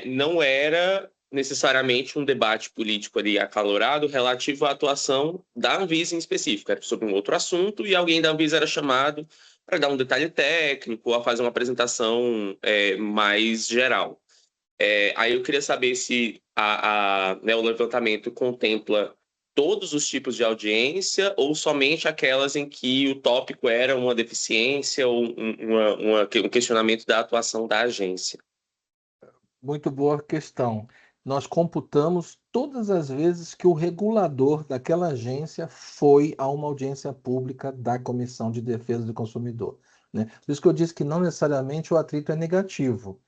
não era necessariamente um debate político ali acalorado relativo à atuação da Anvisa em específico. Era sobre um outro assunto e alguém da Anvisa era chamado para dar um detalhe técnico ou a fazer uma apresentação mais geral. Aí eu queria saber se né, o levantamento contempla todos os tipos de audiência ou somente aquelas em que o tópico era uma deficiência ou um questionamento da atuação da agência. Muito boa questão. Nós computamos todas as vezes que o regulador daquela agência foi a uma audiência pública da Comissão de Defesa do Consumidor, né? Por isso que eu disse que não necessariamente o atrito é negativo.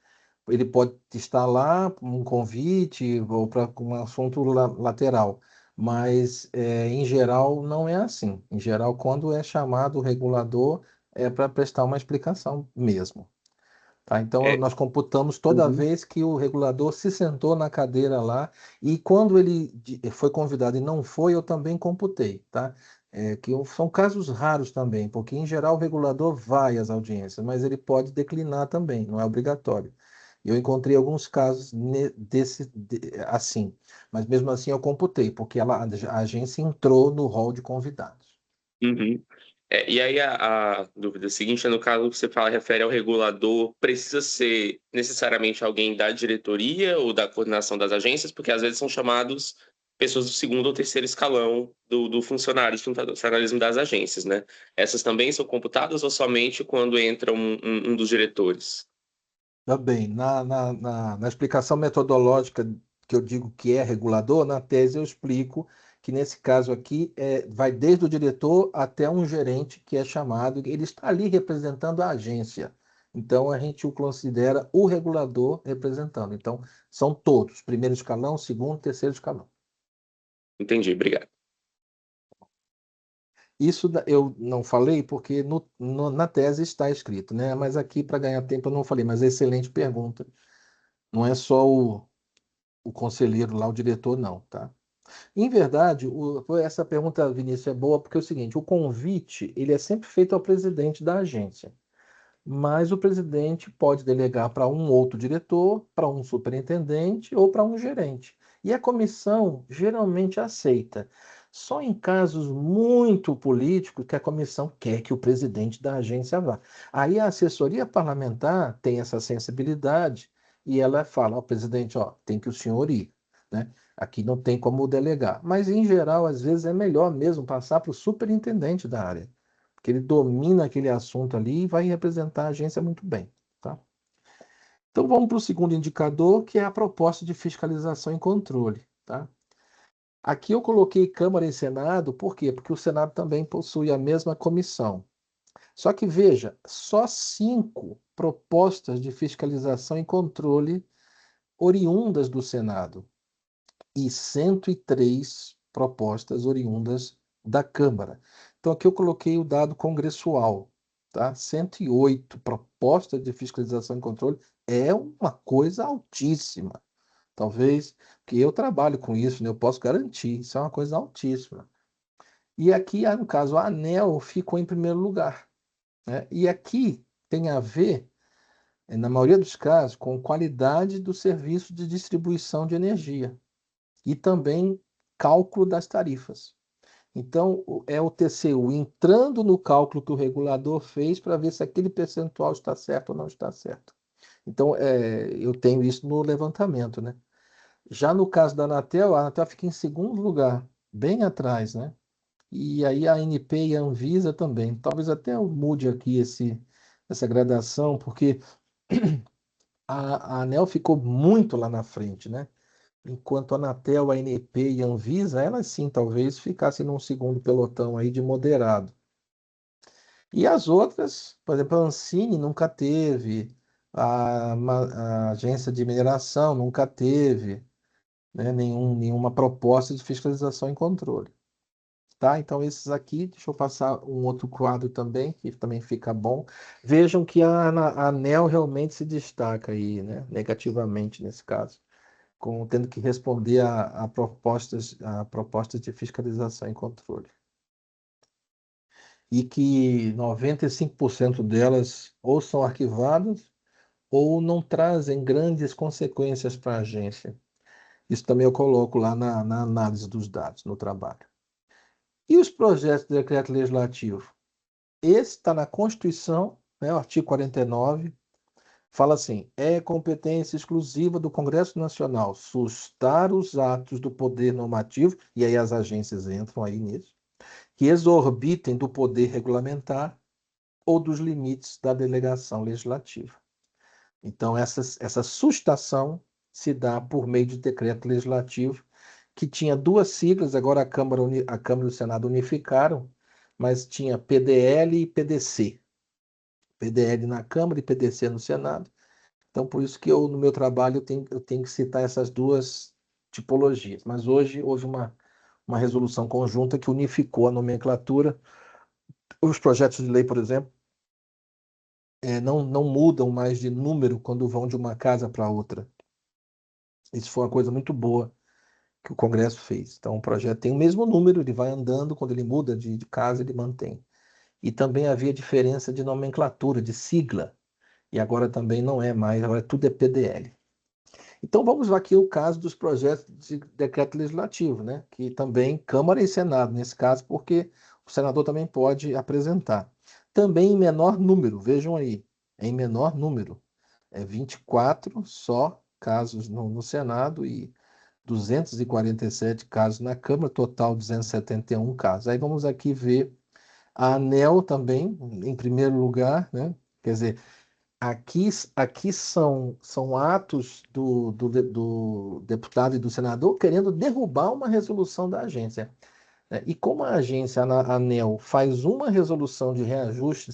Ele pode estar lá, um convite ou para um assunto lateral, mas em geral não é assim. Em geral, quando é chamado o regulador, é para prestar uma explicação mesmo. Tá? Então, É, nós computamos toda uhum. vez que o regulador se sentou na cadeira lá, e quando ele foi convidado e não foi, eu também computei, tá? São casos raros também, porque em geral o regulador vai às audiências, mas ele pode declinar também, não é obrigatório. Eu encontrei alguns casos assim, mas mesmo assim eu computei, porque a agência entrou no rol de convidados. Uhum. E aí a dúvida seguinte é, no caso que você fala, refere ao regulador, precisa ser necessariamente alguém da diretoria ou da coordenação das agências, porque às vezes são chamados pessoas do segundo ou terceiro escalão do funcionalismo das agências, né? Essas também são computadas ou somente quando entra um dos diretores? Tá bem, na explicação metodológica que eu digo que é regulador, na tese eu explico que nesse caso aqui vai desde o diretor até um gerente que é chamado, ele está ali representando a agência. Então a gente o considera o regulador representando. Então são todos, primeiro escalão, segundo, terceiro escalão. Entendi, obrigado. Isso eu não falei porque na tese está escrito, né? Mas aqui, para ganhar tempo, eu não falei, mas é excelente pergunta. Não é só o conselheiro lá, o diretor, não, tá? Em verdade, essa pergunta, Vinícius, é boa porque é o seguinte, o convite, ele é sempre feito ao presidente da agência, mas o presidente pode delegar para um outro diretor, para um superintendente ou para um gerente. E a comissão geralmente aceita. Só em casos muito políticos que a comissão quer que o presidente da agência vá. Aí a assessoria parlamentar tem essa sensibilidade e ela fala ao presidente, ó, tem que o senhor ir, né? Aqui não tem como delegar. Mas, em geral, às vezes é melhor mesmo passar para o superintendente da área, porque ele domina aquele assunto ali e vai representar a agência muito bem, tá? Então vamos para o segundo indicador, que é a proposta de fiscalização e controle, tá? Aqui eu coloquei Câmara e Senado, por quê? Porque o Senado também possui a mesma comissão. Só que veja, só 5 propostas de fiscalização e controle oriundas do Senado e 103 propostas oriundas da Câmara. Então, aqui eu coloquei o dado congressual, tá? 108 propostas de fiscalização e controle é uma coisa altíssima. Talvez, que eu trabalho com isso, né? Eu posso garantir, isso é uma coisa altíssima. E aqui, no caso, a ANEEL ficou em primeiro lugar, né? E aqui tem a ver, na maioria dos casos, com qualidade do serviço de distribuição de energia e também cálculo das tarifas. Então, é o TCU entrando no cálculo que o regulador fez para ver se aquele percentual está certo ou não está certo. Então, eu tenho isso no levantamento, né? Já no caso da Anatel, a Anatel fica em segundo lugar, bem atrás, né? E aí a ANP e a Anvisa também. Talvez até eu mude aqui essa gradação, porque a ANEEL ficou muito lá na frente, né? Enquanto a Anatel, a ANP e a Anvisa, elas sim, talvez ficassem num segundo pelotão aí de moderado. E as outras, por exemplo, a Ancine nunca teve, a Agência de Mineração nunca teve, né, nenhuma proposta de fiscalização e controle. Tá? Então, esses aqui, deixa eu passar um outro quadro também, que também fica bom. Vejam que a ANEEL realmente se destaca aí, né, negativamente nesse caso, tendo que responder a propostas de fiscalização e controle. E que 95% delas ou são arquivadas ou não trazem grandes consequências para a agência. Isso também eu coloco lá na análise dos dados, no trabalho. E os projetos de decreto legislativo? Esse está na Constituição, né, o artigo 49, fala assim: é competência exclusiva do Congresso Nacional sustar os atos do poder normativo, e aí as agências entram aí nisso, que exorbitem do poder regulamentar ou dos limites da delegação legislativa. Então, essa sustação se dá por meio de decreto legislativo, que tinha duas siglas, agora a Câmara e o Senado unificaram, mas tinha PDL e PDC. PDL na Câmara e PDC no Senado. Então, por isso que no meu trabalho, eu tenho que citar essas duas tipologias. Mas hoje houve uma resolução conjunta que unificou a nomenclatura. Os projetos de lei, por exemplo, não mudam mais de número quando vão de uma casa para outra. Isso foi uma coisa muito boa que o Congresso fez. Então, o projeto tem o mesmo número, ele vai andando, quando ele muda de casa, ele mantém. E também havia diferença de nomenclatura, de sigla. E agora também não é mais, agora tudo é PDL. Então, vamos ver aqui o caso dos projetos de decreto legislativo, né? Que também Câmara e Senado, nesse caso, porque o senador também pode apresentar. Também em menor número, vejam aí, em menor número. 24 só casos no Senado e 247 casos na Câmara, total 271 casos. Aí vamos aqui ver a ANEEL também, em primeiro lugar, né? Quer dizer, aqui são atos do deputado e do senador querendo derrubar uma resolução da agência, né? E como a agência, a ANEEL, faz uma resolução de reajuste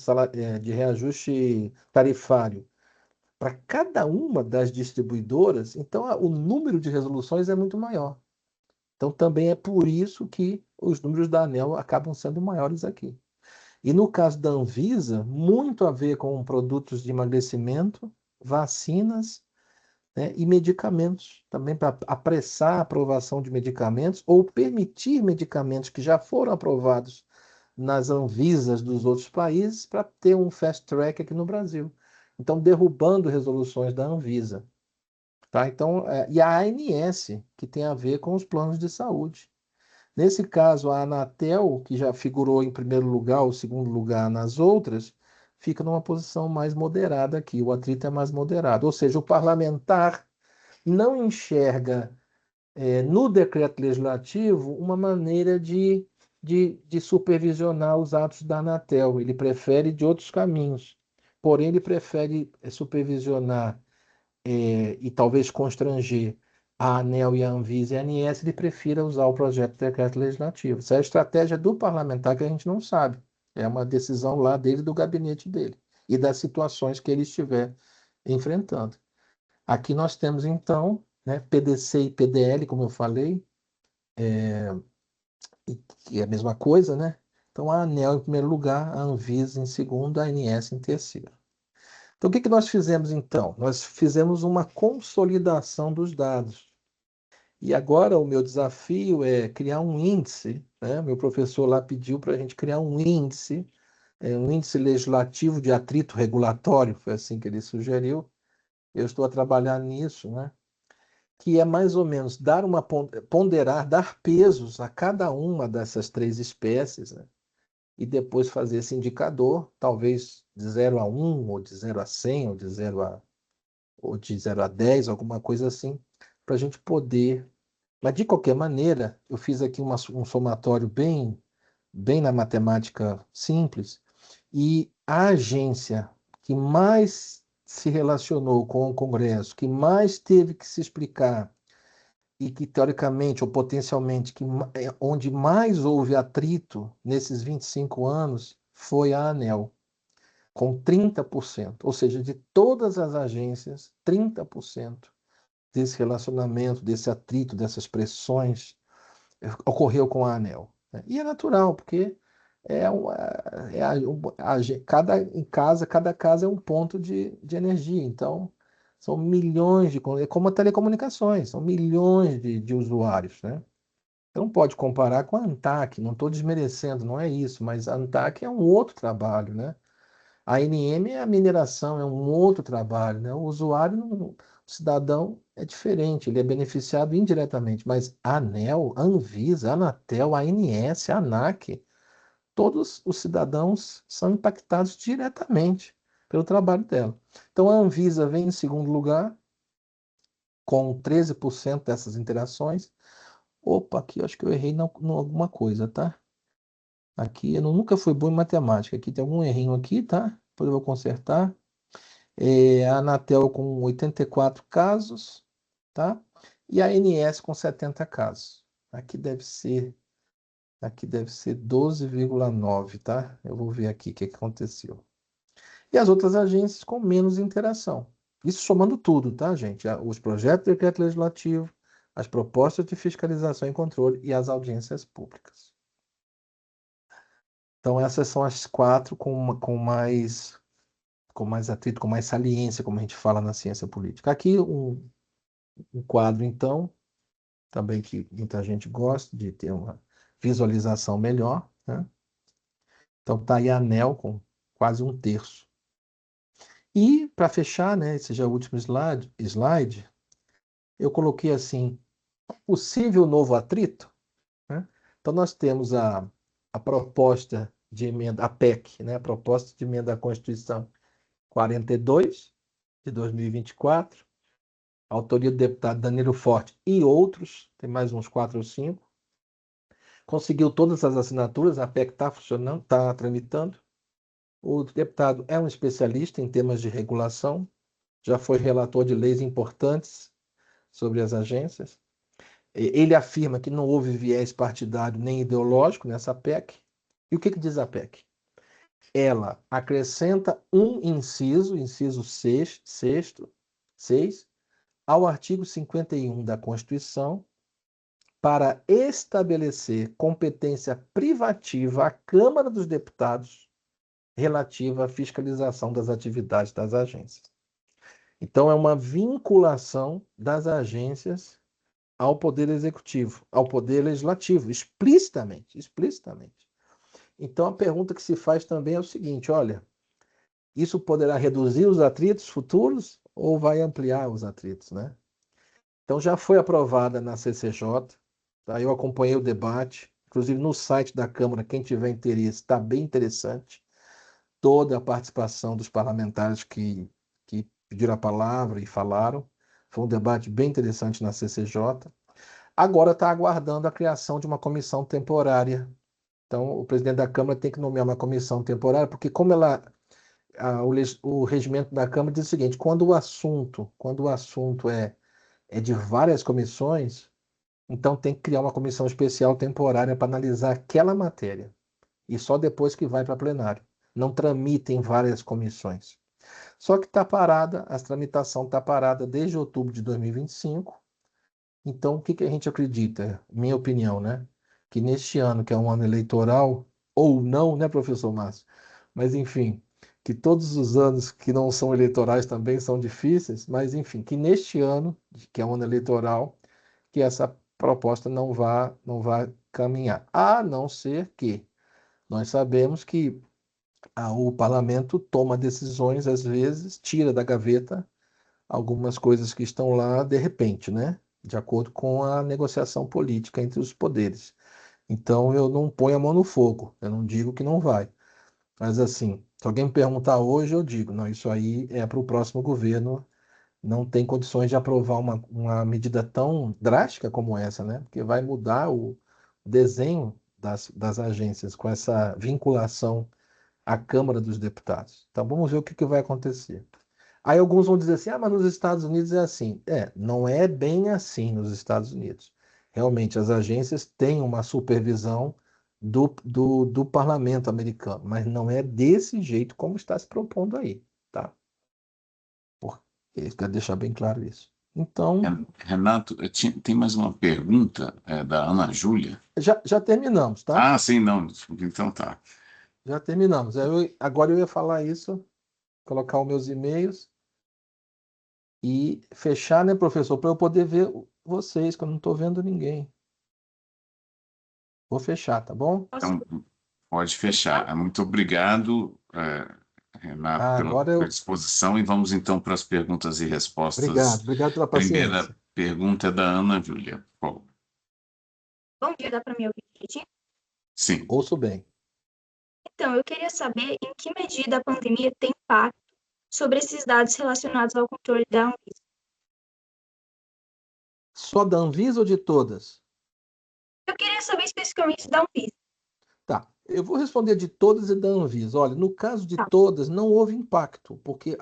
tarifário para cada uma das distribuidoras, então o número de resoluções é muito maior. Então também é por isso que os números da ANEEL acabam sendo maiores aqui. E no caso da Anvisa, muito a ver com produtos de emagrecimento, vacinas, né, e medicamentos, também para apressar a aprovação de medicamentos ou permitir medicamentos que já foram aprovados nas Anvisas dos outros países para ter um fast track aqui no Brasil. Então, derrubando resoluções da Anvisa. Tá? Então, e a ANS, que tem a ver com os planos de saúde. Nesse caso, a Anatel, que já figurou em primeiro lugar ou segundo lugar nas outras, fica numa posição mais moderada aqui, o atrito é mais moderado. Ou seja, o parlamentar não enxerga no decreto legislativo uma maneira de supervisionar os atos da Anatel. Ele prefere de outros caminhos. Porém, ele prefere supervisionar e talvez constranger a ANEEL e a Anvisa e a ANS, ele prefira usar o projeto de decreto legislativo. Essa é a estratégia do parlamentar que a gente não sabe. É uma decisão lá dele, do gabinete dele, e das situações que ele estiver enfrentando. Aqui nós temos, então, né, PDC e PDL, como eu falei, que é a mesma coisa, né? Então, a ANEEL em primeiro lugar, a Anvisa em segundo, a ANS em terceiro. Então, o que nós fizemos, então? Nós fizemos uma consolidação dos dados. E agora o meu desafio é criar um índice, né? Meu professor lá pediu para a gente criar um índice legislativo de atrito regulatório, foi assim que ele sugeriu. Eu estou a trabalhar nisso, né? Que é mais ou menos ponderar, dar pesos a cada uma dessas três espécies, né? E depois fazer esse indicador, talvez de 0 a 1, ou de 0 a 100, ou de 0 a 10, alguma coisa assim, para a gente poder. Mas, de qualquer maneira, eu fiz aqui um somatório bem na matemática simples, e a agência que mais se relacionou com o Congresso, que mais teve que se explicar e que, teoricamente ou potencialmente, onde mais houve atrito nesses 25 anos, foi a ANEEL, com 30%. Ou seja, de todas as agências, 30% desse relacionamento, desse atrito, dessas pressões, ocorreu com a ANEEL. E é natural, porque cada casa é um ponto de energia. Então, são milhões é como a telecomunicações, são milhões de usuários, né? Você não pode comparar com a ANTAC, não estou desmerecendo, não é isso, mas a ANTAC é um outro trabalho, né? A ANM é a mineração, é um outro trabalho, né? O usuário, o cidadão é diferente, ele é beneficiado indiretamente, mas a ANEEL, a Anvisa, a Anatel, a ANS, a ANAC, todos os cidadãos são impactados diretamente pelo trabalho dela. Então a Anvisa vem em segundo lugar, com 13% dessas interações. Opa, aqui eu acho que eu errei em alguma coisa, tá? Aqui eu nunca fui bom em matemática. Aqui tem algum errinho aqui, tá? Depois eu vou consertar. A Anatel com 84 casos, tá? E a ANS com 70 casos. Aqui deve ser 12,9, tá? Eu vou ver aqui o que aconteceu. E as outras agências com menos interação. Isso somando tudo, tá, gente? Os projetos de decreto legislativo, as propostas de fiscalização e controle e as audiências públicas. Então, essas são as 4 com mais atrito, com mais saliência, como a gente fala na ciência política. Aqui um quadro, então, também que muita gente gosta de ter uma visualização melhor, né? Então, está aí a ANEEL com quase 1/3. E, para fechar, né, esse já é o último slide, eu coloquei assim, possível novo atrito, né? Então, nós temos a proposta de emenda, a PEC, né, a proposta de emenda à Constituição 42, de 2024, autoria do deputado Danilo Forte e outros, tem mais uns 4 ou 5, conseguiu todas as assinaturas, a PEC está funcionando, está tramitando. O deputado é um especialista em temas de regulação, já foi relator de leis importantes sobre as agências. Ele afirma que não houve viés partidário nem ideológico nessa PEC. E o que diz a PEC? Ela acrescenta um inciso 6, ao artigo 51 da Constituição, para estabelecer competência privativa à Câmara dos Deputados relativa à fiscalização das atividades das agências. Então, é uma vinculação das agências ao Poder Executivo, ao Poder Legislativo, explicitamente. Então, a pergunta que se faz também é o seguinte, olha, isso poderá reduzir os atritos futuros ou vai ampliar os atritos, né? Então, já foi aprovada na CCJ, tá? Eu acompanhei o debate, inclusive no site da Câmara, quem tiver interesse, está bem interessante, toda a participação dos parlamentares que pediram a palavra e falaram, foi um debate bem interessante na CCJ. Agora está aguardando a criação de uma comissão temporária. Então, o presidente da Câmara tem que nomear uma comissão temporária, porque como o regimento da Câmara diz o seguinte, quando o assunto é de várias comissões, então tem que criar uma comissão especial temporária para analisar aquela matéria. E só depois que vai para plenário. Não tramita em várias comissões. Só que está parada, a tramitação está parada desde outubro de 2025. Então, o que a gente acredita? Minha opinião, né? Que neste ano, que é um ano eleitoral, ou não, né, professor Márcio? Mas, enfim, que todos os anos que não são eleitorais também são difíceis, mas, enfim, que neste ano, que é um ano eleitoral, que essa proposta não vá caminhar. A não ser que nós sabemos que o parlamento toma decisões, às vezes, tira da gaveta algumas coisas que estão lá de repente, né? De acordo com a negociação política entre os poderes. Então, eu não ponho a mão no fogo, eu não digo que não vai. Mas, assim, se alguém me perguntar hoje, eu digo, não, isso aí é para o próximo governo, não tem condições de aprovar uma medida tão drástica como essa, né? Porque vai mudar o desenho das agências com essa vinculação à Câmara dos Deputados. Então, vamos ver o que vai acontecer. Aí alguns vão dizer assim, mas nos Estados Unidos é assim. Não é bem assim nos Estados Unidos. Realmente, as agências têm uma supervisão do parlamento americano, mas não é desse jeito como está se propondo aí, tá? Eu quero deixar bem claro isso. Então, Renato, tem mais uma pergunta da Ana Júlia. já terminamos, tá? Ah, sim, não. Então tá. Já terminamos. Agora eu ia falar isso, colocar os meus e-mails e fechar, né, professor, para eu poder ver vocês, que eu não estou vendo ninguém. Vou fechar, tá bom? Posso Então, pode fechar. Muito obrigado, Renato, pela Agora eu. disposição. E vamos então para as perguntas e respostas. Obrigado pela Primeira paciência. pergunta é da Ana Júlia. Bom, Bom dia, dá para me ouvir direitinho? sim. Ouço bem. Então, eu queria saber em que medida a pandemia tem impacto sobre esses dados relacionados ao controle da Anvisa. Só da Anvisa ou de todas? Eu queria saber especificamente da Anvisa. Tá. Eu vou responder de todas e da Anvisa. Olha, no caso de Tá. todas, não houve impacto, porque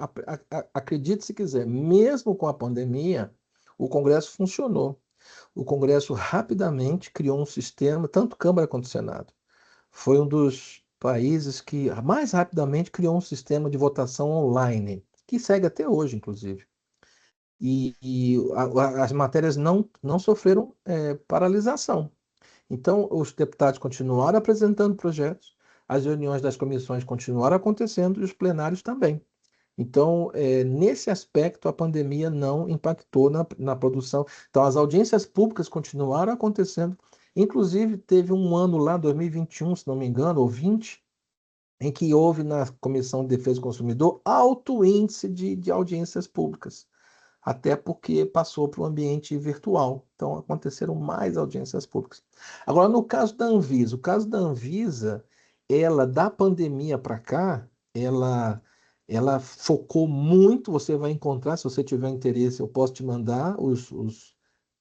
acredite se quiser, mesmo com a pandemia, o Congresso funcionou. O Congresso rapidamente criou um sistema, tanto Câmara quanto Senado. Foi um dos países que mais rapidamente criou um sistema de votação online, que segue até hoje, inclusive. As matérias não sofreram paralisação. Então, os deputados continuaram apresentando projetos, as reuniões das comissões continuaram acontecendo e os plenários também. Então, nesse aspecto, a pandemia não impactou na produção. Então, as audiências públicas continuaram acontecendo. Inclusive, teve um ano lá, 2021, se não me engano, ou 20, em que houve na Comissão de Defesa do Consumidor alto índice de audiências públicas, até porque passou para o ambiente virtual. Então, aconteceram mais audiências públicas. Agora, no caso da Anvisa, o caso da Anvisa, ela, da pandemia para cá, ela focou muito, você vai encontrar, se você tiver interesse, eu posso te mandar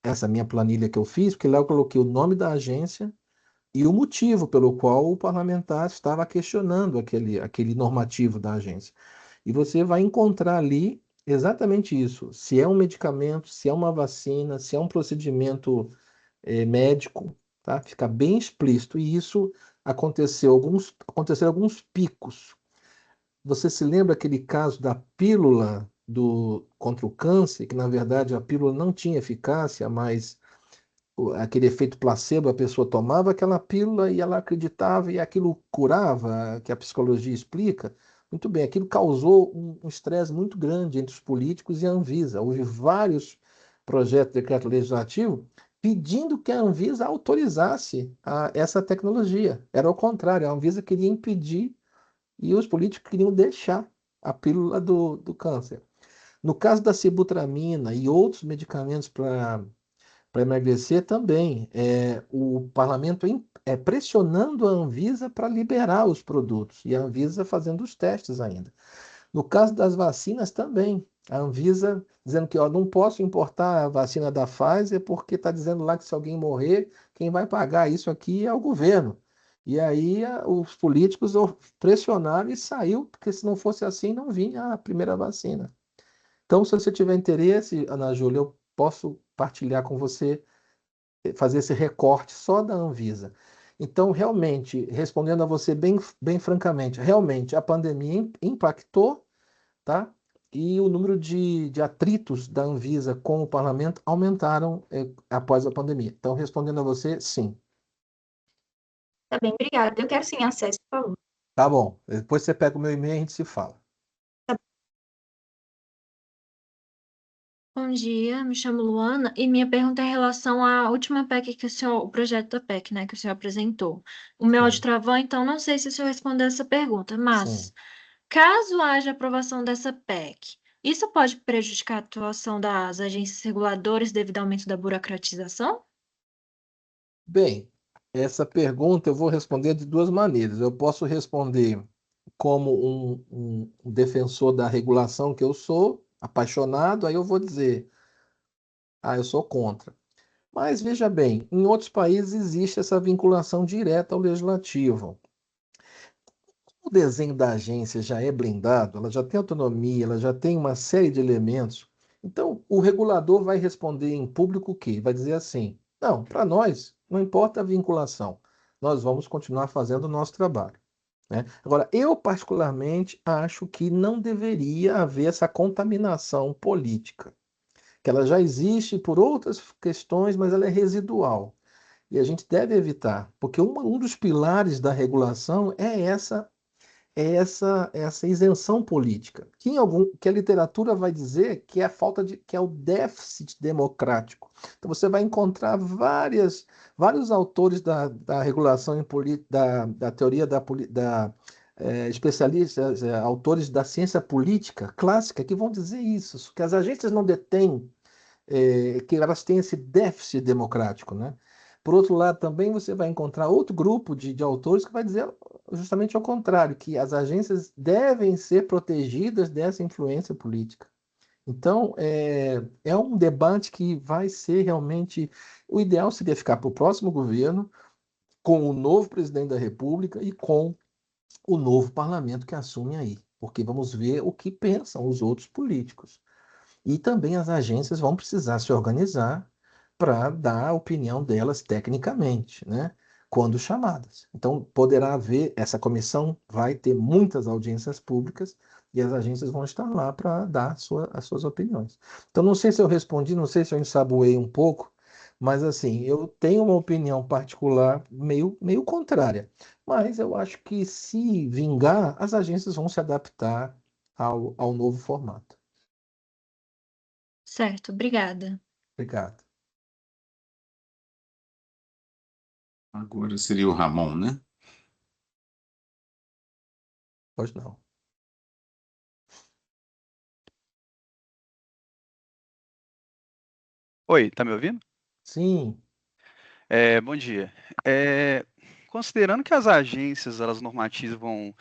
essa minha planilha que eu fiz, porque lá eu coloquei o nome da agência e o motivo pelo qual o parlamentar estava questionando aquele normativo da agência. E você vai encontrar ali exatamente isso: se é um medicamento, se é uma vacina, se é um procedimento médico, tá? Fica bem explícito. E isso aconteceram alguns picos. Você se lembra aquele caso da pílula contra o câncer, que na verdade a pílula não tinha eficácia, mas aquele efeito placebo, a pessoa tomava aquela pílula e ela acreditava e aquilo curava, que a psicologia explica. Muito bem, aquilo causou um estresse muito grande entre os políticos e a Anvisa. Houve vários projetos de decreto legislativo pedindo que a Anvisa autorizasse essa tecnologia. Era o contrário, a Anvisa queria impedir e os políticos queriam deixar a pílula do câncer. No caso da sibutramina e outros medicamentos para emagrecer também, o parlamento pressionando a Anvisa para liberar os produtos e a Anvisa fazendo os testes ainda. No caso das vacinas também, a Anvisa dizendo que não posso importar a vacina da Pfizer porque está dizendo lá que se alguém morrer, quem vai pagar isso aqui é o governo. E aí os políticos pressionaram e saiu, porque se não fosse assim, não vinha a primeira vacina. Então, se você tiver interesse, Ana Júlia, eu posso partilhar com você, fazer esse recorte só da Anvisa. Então, realmente, respondendo a você bem francamente, realmente a pandemia impactou, tá? E o número de atritos da Anvisa com o parlamento aumentaram após a pandemia. Então, respondendo a você, sim. Tá bem, obrigada. Eu quero sim acesso, por favor. Tá bom. Depois você pega o meu e-mail e a gente se fala. Bom dia, me chamo Luana e minha pergunta é em relação à última PEC o projeto da PEC, né, que o senhor apresentou. O meu áudio Sim. travou, então não sei se o senhor respondeu essa pergunta, mas Sim. caso haja aprovação dessa PEC, isso pode prejudicar a atuação das agências reguladoras devido ao aumento da burocratização? Bem, essa pergunta eu vou responder de duas maneiras. Eu posso responder como um defensor da regulação que eu sou, apaixonado, aí eu vou dizer, eu sou contra. Mas veja bem, em outros países existe essa vinculação direta ao legislativo. o desenho da agência já é blindado, ela já tem autonomia, ela já tem uma série de elementos, então o regulador vai responder em público o quê? Vai dizer assim: não, para nós não importa a vinculação, nós vamos continuar fazendo o nosso trabalho, né? Agora, eu particularmente acho que não deveria haver essa contaminação política, que ela já existe por outras questões, mas ela é residual. E a gente deve evitar, porque um dos pilares da regulação é essa isenção política, que a literatura vai dizer que é a falta que é o déficit democrático. Então você vai encontrar vários autores da regulação da teoria especialistas, autores da ciência política clássica que vão dizer isso, que as agências não detêm, que elas têm esse déficit democrático, né? Por outro lado, também você vai encontrar outro grupo de autores que vai dizer justamente ao contrário, que as agências devem ser protegidas dessa influência política. Então, é um debate que vai ser realmente. O ideal seria ficar para o próximo governo, com o novo presidente da República e com o novo parlamento que assume aí, porque vamos ver o que pensam os outros políticos. E também as agências vão precisar se organizar para dar a opinião delas tecnicamente, né? Quando chamadas. Então, poderá haver, essa comissão vai ter muitas audiências públicas e as agências vão estar lá para dar as suas opiniões. Então, não sei se eu respondi, não sei se eu ensaboei um pouco, mas assim, eu tenho uma opinião particular meio contrária. Mas eu acho que se vingar, as agências vão se adaptar ao novo formato. Certo, obrigada. Obrigado. Agora seria o Ramon, né? Pois não. Oi, tá me ouvindo? Sim, Bom dia. É, Considerando que as agências elas normatizam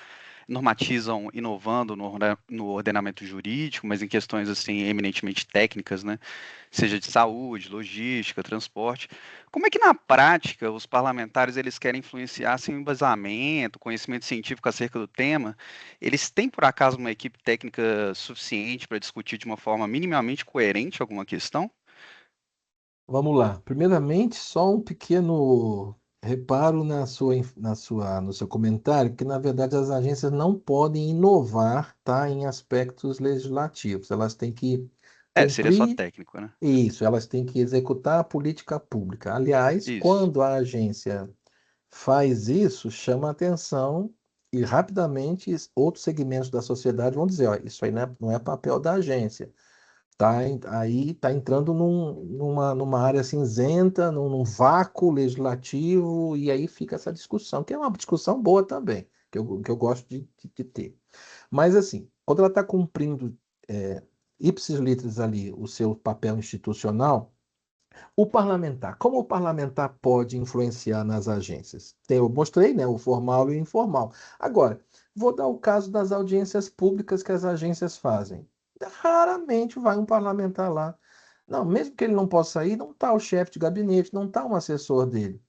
inovando no ordenamento jurídico, mas em questões assim eminentemente técnicas, né, seja de saúde, logística, transporte, como é que na prática os parlamentares eles querem influenciar sem embasamento, conhecimento científico acerca do tema? Eles têm por acaso uma equipe técnica suficiente para discutir de uma forma minimamente coerente alguma questão? vamos lá. Primeiramente, só um pequeno reparo no seu comentário, que na verdade as agências não podem inovar, tá, em aspectos legislativos. Elas têm que Seria só cumprir técnico, né? isso, elas têm que executar a política pública. Aliás, Isso. quando a agência faz isso, chama atenção e rapidamente outros segmentos da sociedade vão dizer, ó, isso aí não é papel da agência. Aí está entrando numa área cinzenta, num vácuo legislativo, e aí fica essa discussão, que é uma discussão boa também, que eu gosto de ter. Mas, assim, quando ela está cumprindo ipsis literis ali o seu papel institucional, o parlamentar, como o parlamentar pode influenciar nas agências? Eu mostrei, né, o formal e o informal. Agora, vou dar o caso das audiências públicas que as agências fazem. Raramente vai um parlamentar lá. Não, mesmo que ele não possa ir, não está o chefe de gabinete, não está um assessor dele.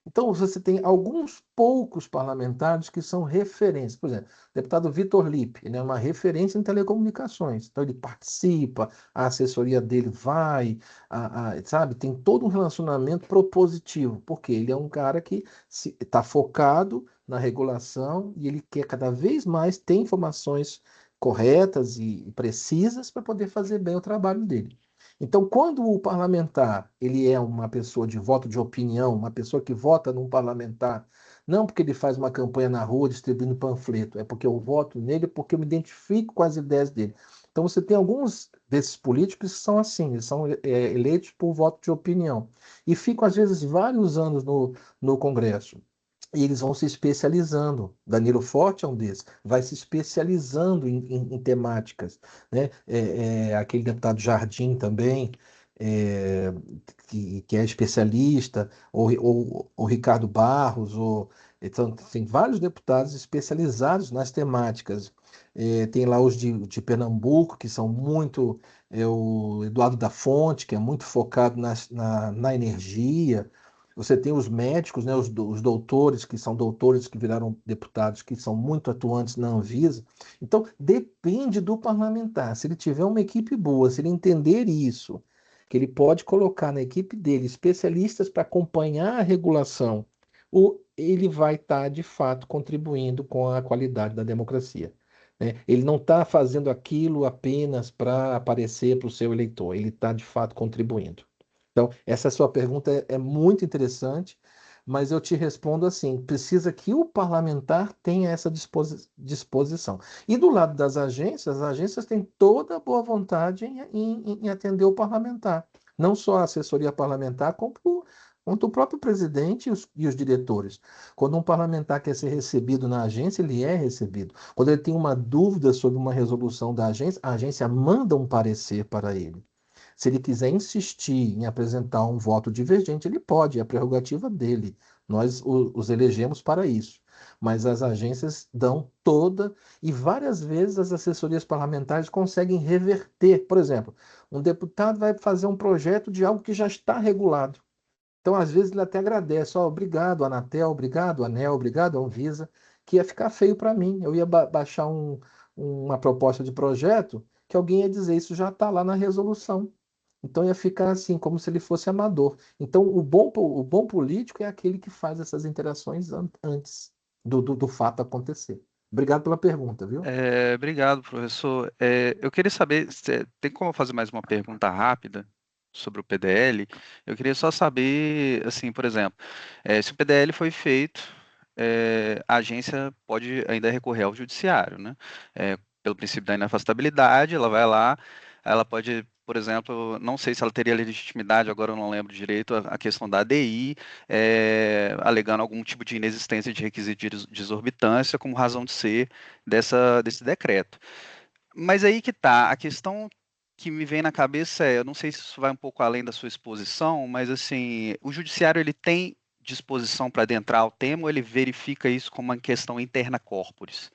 Então, você tem alguns poucos parlamentares que são referências. Por exemplo, o deputado Vitor Lippe, ele é uma referência em telecomunicações. Então, ele participa, a assessoria dele vai, sabe? Tem todo um relacionamento propositivo, porque ele é um cara que está focado na regulação e ele quer cada vez mais ter informações corretas e precisas para poder fazer bem o trabalho dele. Então, quando o parlamentar ele é uma pessoa de voto de opinião, uma pessoa que vota num parlamentar, não porque ele faz uma campanha na rua distribuindo panfleto, é porque eu voto nele porque eu me identifico com as ideias dele. Então, você tem alguns desses políticos que são assim, eles são eleitos por voto de opinião e ficam, às vezes, vários anos no Congresso. E eles vão se especializando. Danilo Forte é um desses, vai se especializando em temáticas, né? Aquele deputado Jardim também, é, que é especialista, ou Ricardo Barros, então, tem vários deputados especializados nas temáticas. Tem lá os de Pernambuco, que são muito. O Eduardo da Fonte, que é muito focado na energia. Você tem os médicos, né, os doutores, que são doutores que viraram deputados, que são muito atuantes na Anvisa. Então, depende do parlamentar. Se ele tiver uma equipe boa, se ele entender isso, que ele pode colocar na equipe dele especialistas para acompanhar a regulação, ele vai estar, de fato, contribuindo com a qualidade da democracia, né? Ele não está fazendo aquilo apenas para aparecer para o seu eleitor, ele está, de fato, contribuindo. Então, essa sua pergunta é muito interessante, mas eu te respondo assim: precisa que o parlamentar tenha essa disposição. E do lado das agências, as agências têm toda a boa vontade em atender o parlamentar. Não só a assessoria parlamentar, quanto o próprio presidente e os diretores. Quando um parlamentar quer ser recebido na agência, ele é recebido. Quando ele tem uma dúvida sobre uma resolução da agência, a agência manda um parecer para ele. Se ele quiser insistir em apresentar um voto divergente, ele pode, é a prerrogativa dele. Nós os elegemos para isso. Mas as agências dão toda, e várias vezes as assessorias parlamentares conseguem reverter. Por exemplo, um deputado vai fazer um projeto de algo que já está regulado. Então, às vezes, ele até agradece: ó, obrigado, Anatel, obrigado, ANEEL, obrigado, Anvisa, que ia ficar feio para mim. Eu ia baixar uma proposta de projeto que alguém ia dizer: isso já está lá na resolução. Então ia ficar assim, como se ele fosse amador. Então o bom político é aquele que faz essas interações antes do fato acontecer. Obrigado pela pergunta, viu? Obrigado, professor. Eu queria saber, tem como eu fazer mais uma pergunta rápida sobre o PDL? Eu queria só saber, assim, por exemplo, se o PDL foi feito, a agência pode ainda recorrer ao judiciário, né? Pelo princípio da inafastabilidade, ela vai lá, ela pode, por exemplo, não sei se ela teria legitimidade, agora eu não lembro direito, a questão da ADI, alegando algum tipo de inexistência de requisito de exorbitância como razão de ser desse decreto. Mas aí que tá, a questão que me vem na cabeça eu não sei se isso vai um pouco além da sua exposição, mas assim, o judiciário ele tem disposição para adentrar o tema ou ele verifica isso como uma questão interna corporis?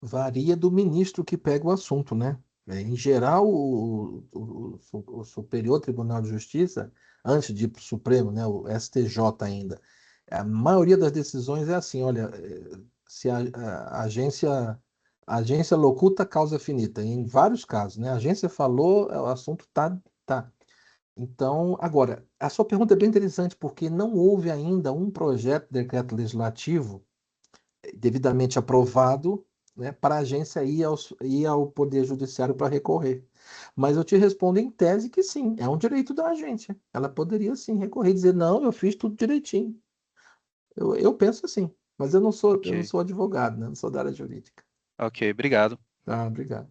Varia do ministro que pega o assunto, né? Em geral, o Superior Tribunal de Justiça, antes de ir para o Supremo, né, o STJ ainda, a maioria das decisões é assim: olha, se a agência locuta, causa finita, em vários casos, né? A agência falou, o assunto tá. Então, agora, a sua pergunta é bem interessante, porque não houve ainda um projeto de decreto legislativo devidamente aprovado, né, para a agência ir ao Poder Judiciário para recorrer. Mas eu te respondo em tese que sim, é um direito da agência. Ela poderia sim recorrer e dizer: não, eu fiz tudo direitinho. Eu penso assim, mas eu não Ok, sou advogado, né? Não sou da área jurídica. ok, obrigado. Ah, obrigado.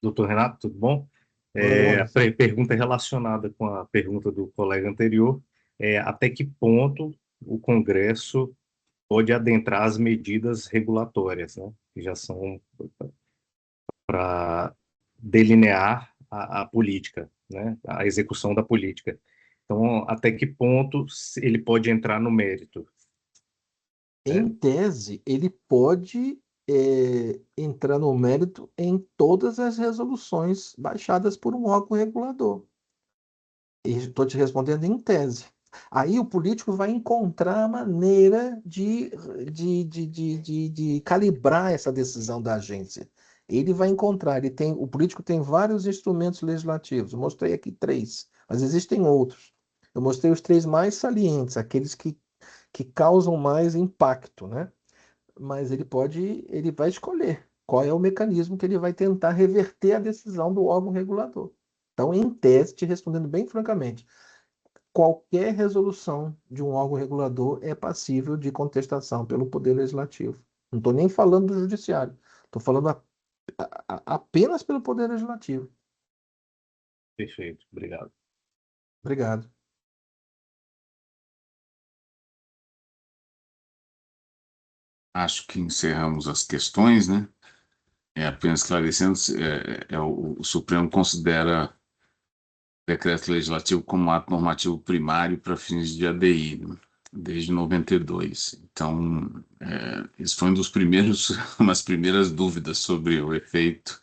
Doutor Renato, tudo bom? Oi, A pergunta relacionada com a pergunta do colega anterior é até que ponto o Congresso pode adentrar as medidas regulatórias, né, que já são para delinear a política, né, a execução da política. Então, até que ponto ele pode entrar no mérito? Em tese, ele pode entrar no mérito em todas as resoluções baixadas por um órgão regulador. E estou te respondendo em tese. Aí o político vai encontrar a maneira de calibrar essa decisão da agência. Ele vai encontrar, o político tem vários instrumentos legislativos. Eu mostrei aqui 3, mas existem outros. Eu mostrei os 3 mais salientes, aqueles que causam mais impacto, né? Mas ele vai escolher qual é o mecanismo que ele vai tentar reverter a decisão do órgão regulador. Então, em tese, te respondendo bem francamente, qualquer resolução de um órgão regulador é passível de contestação pelo Poder Legislativo. Não estou nem falando do Judiciário, estou falando apenas pelo Poder Legislativo. Perfeito, obrigado. Obrigado. Acho que encerramos as questões, né? Apenas esclarecendo, o Supremo considera o decreto legislativo como ato normativo primário para fins de ADI, né, desde 92. Então, isso foi um dos primeiros, umas primeiras dúvidas sobre o efeito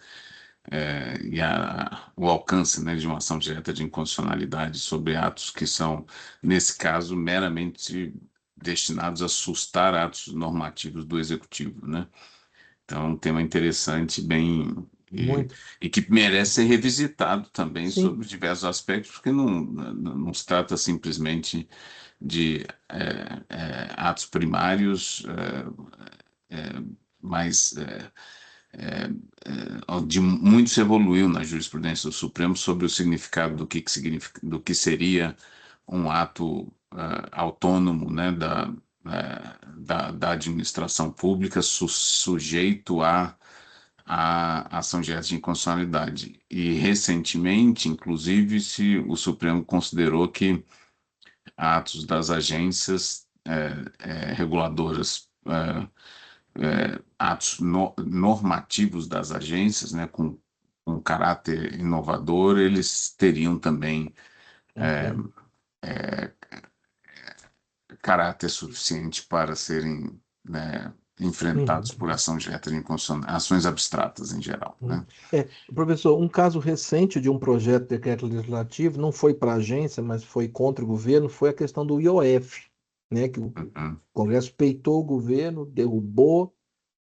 o alcance, né, de uma ação direta de inconstitucionalidade sobre atos que são, nesse caso, meramente destinados a sustar atos normativos do Executivo, né? Então, é um tema interessante, Muito. e que merece ser revisitado também Sim. sobre diversos aspectos, porque não se trata simplesmente de atos primários, mas de muito se evoluiu na jurisprudência do Supremo sobre o significado do que seria um ato autônomo, né, da administração pública sujeito à ação direta de inconstitucionalidade. E recentemente, inclusive, o Supremo considerou que atos das agências reguladoras, atos normativos das agências, né, com caráter inovador, eles teriam também caráter suficiente para serem, né, enfrentados por ação direta de inconstitucionalidade, ações abstratas em geral, né? Professor, um caso recente de um projeto de decreto legislativo, não foi para a agência, mas foi contra o governo, foi a questão do IOF, né, que o Congresso peitou o governo, derrubou,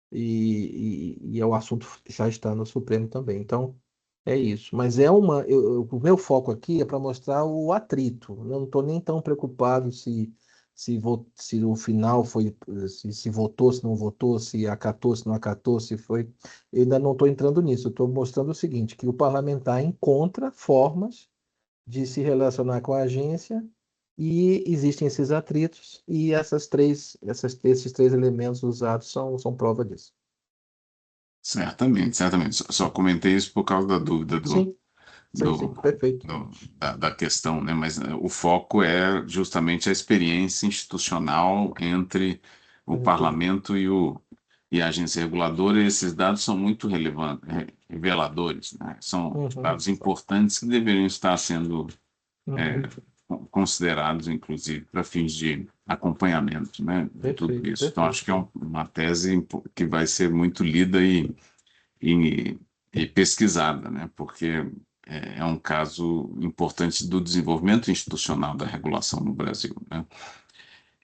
e o assunto já está no Supremo também. Então, é isso. Mas o meu foco aqui é para mostrar o atrito. Eu não estou nem tão preocupado se o final foi, se votou, se não votou, se acatou, se não acatou, se foi. Eu ainda não estou entrando nisso. Eu estou mostrando o seguinte, que o parlamentar encontra formas de se relacionar com a agência e existem esses atritos e esses três elementos usados são prova disso. Certamente, certamente. Só comentei isso por causa da dúvida Sim, perfeito. da questão, né? Mas o foco é justamente a experiência institucional entre o parlamento e a agência reguladora, e esses dados são muito relevantes, reveladores, né? São dados importantes que deveriam estar sendo considerados, inclusive, para fins de acompanhamento, né, de tudo isso. Então, acho que é uma tese que vai ser muito lida e pesquisada, né, porque é um caso importante do desenvolvimento institucional da regulação no Brasil, né.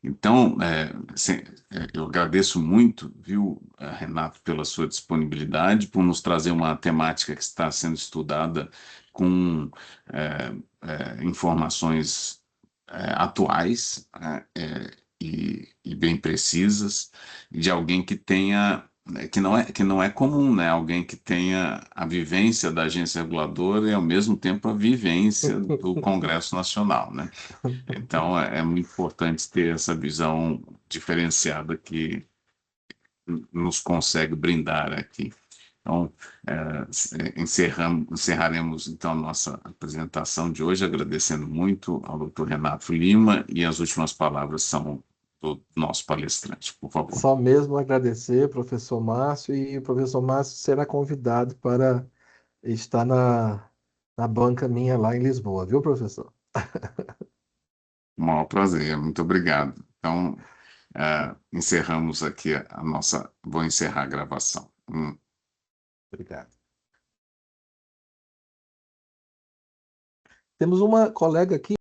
Então, eu agradeço muito, viu, Renato, pela sua disponibilidade, por nos trazer uma temática que está sendo estudada com informações atuais, e bem precisas, de alguém que tenha, que não é comum, né? Alguém que tenha a vivência da agência reguladora e, ao mesmo tempo, a vivência do Congresso Nacional, né? Então, é muito importante ter essa visão diferenciada que nos consegue brindar aqui. Então, encerraremos então a nossa apresentação de hoje, agradecendo muito ao Dr. Renato Lima, e as últimas palavras são do nosso palestrante, por favor. Só mesmo agradecer, professor Márcio, e o professor Márcio será convidado para estar na banca minha lá em Lisboa, viu, professor? Um maior prazer, muito obrigado. Então, encerramos aqui a nossa. Vou encerrar a gravação. Obrigado. Temos uma colega aqui.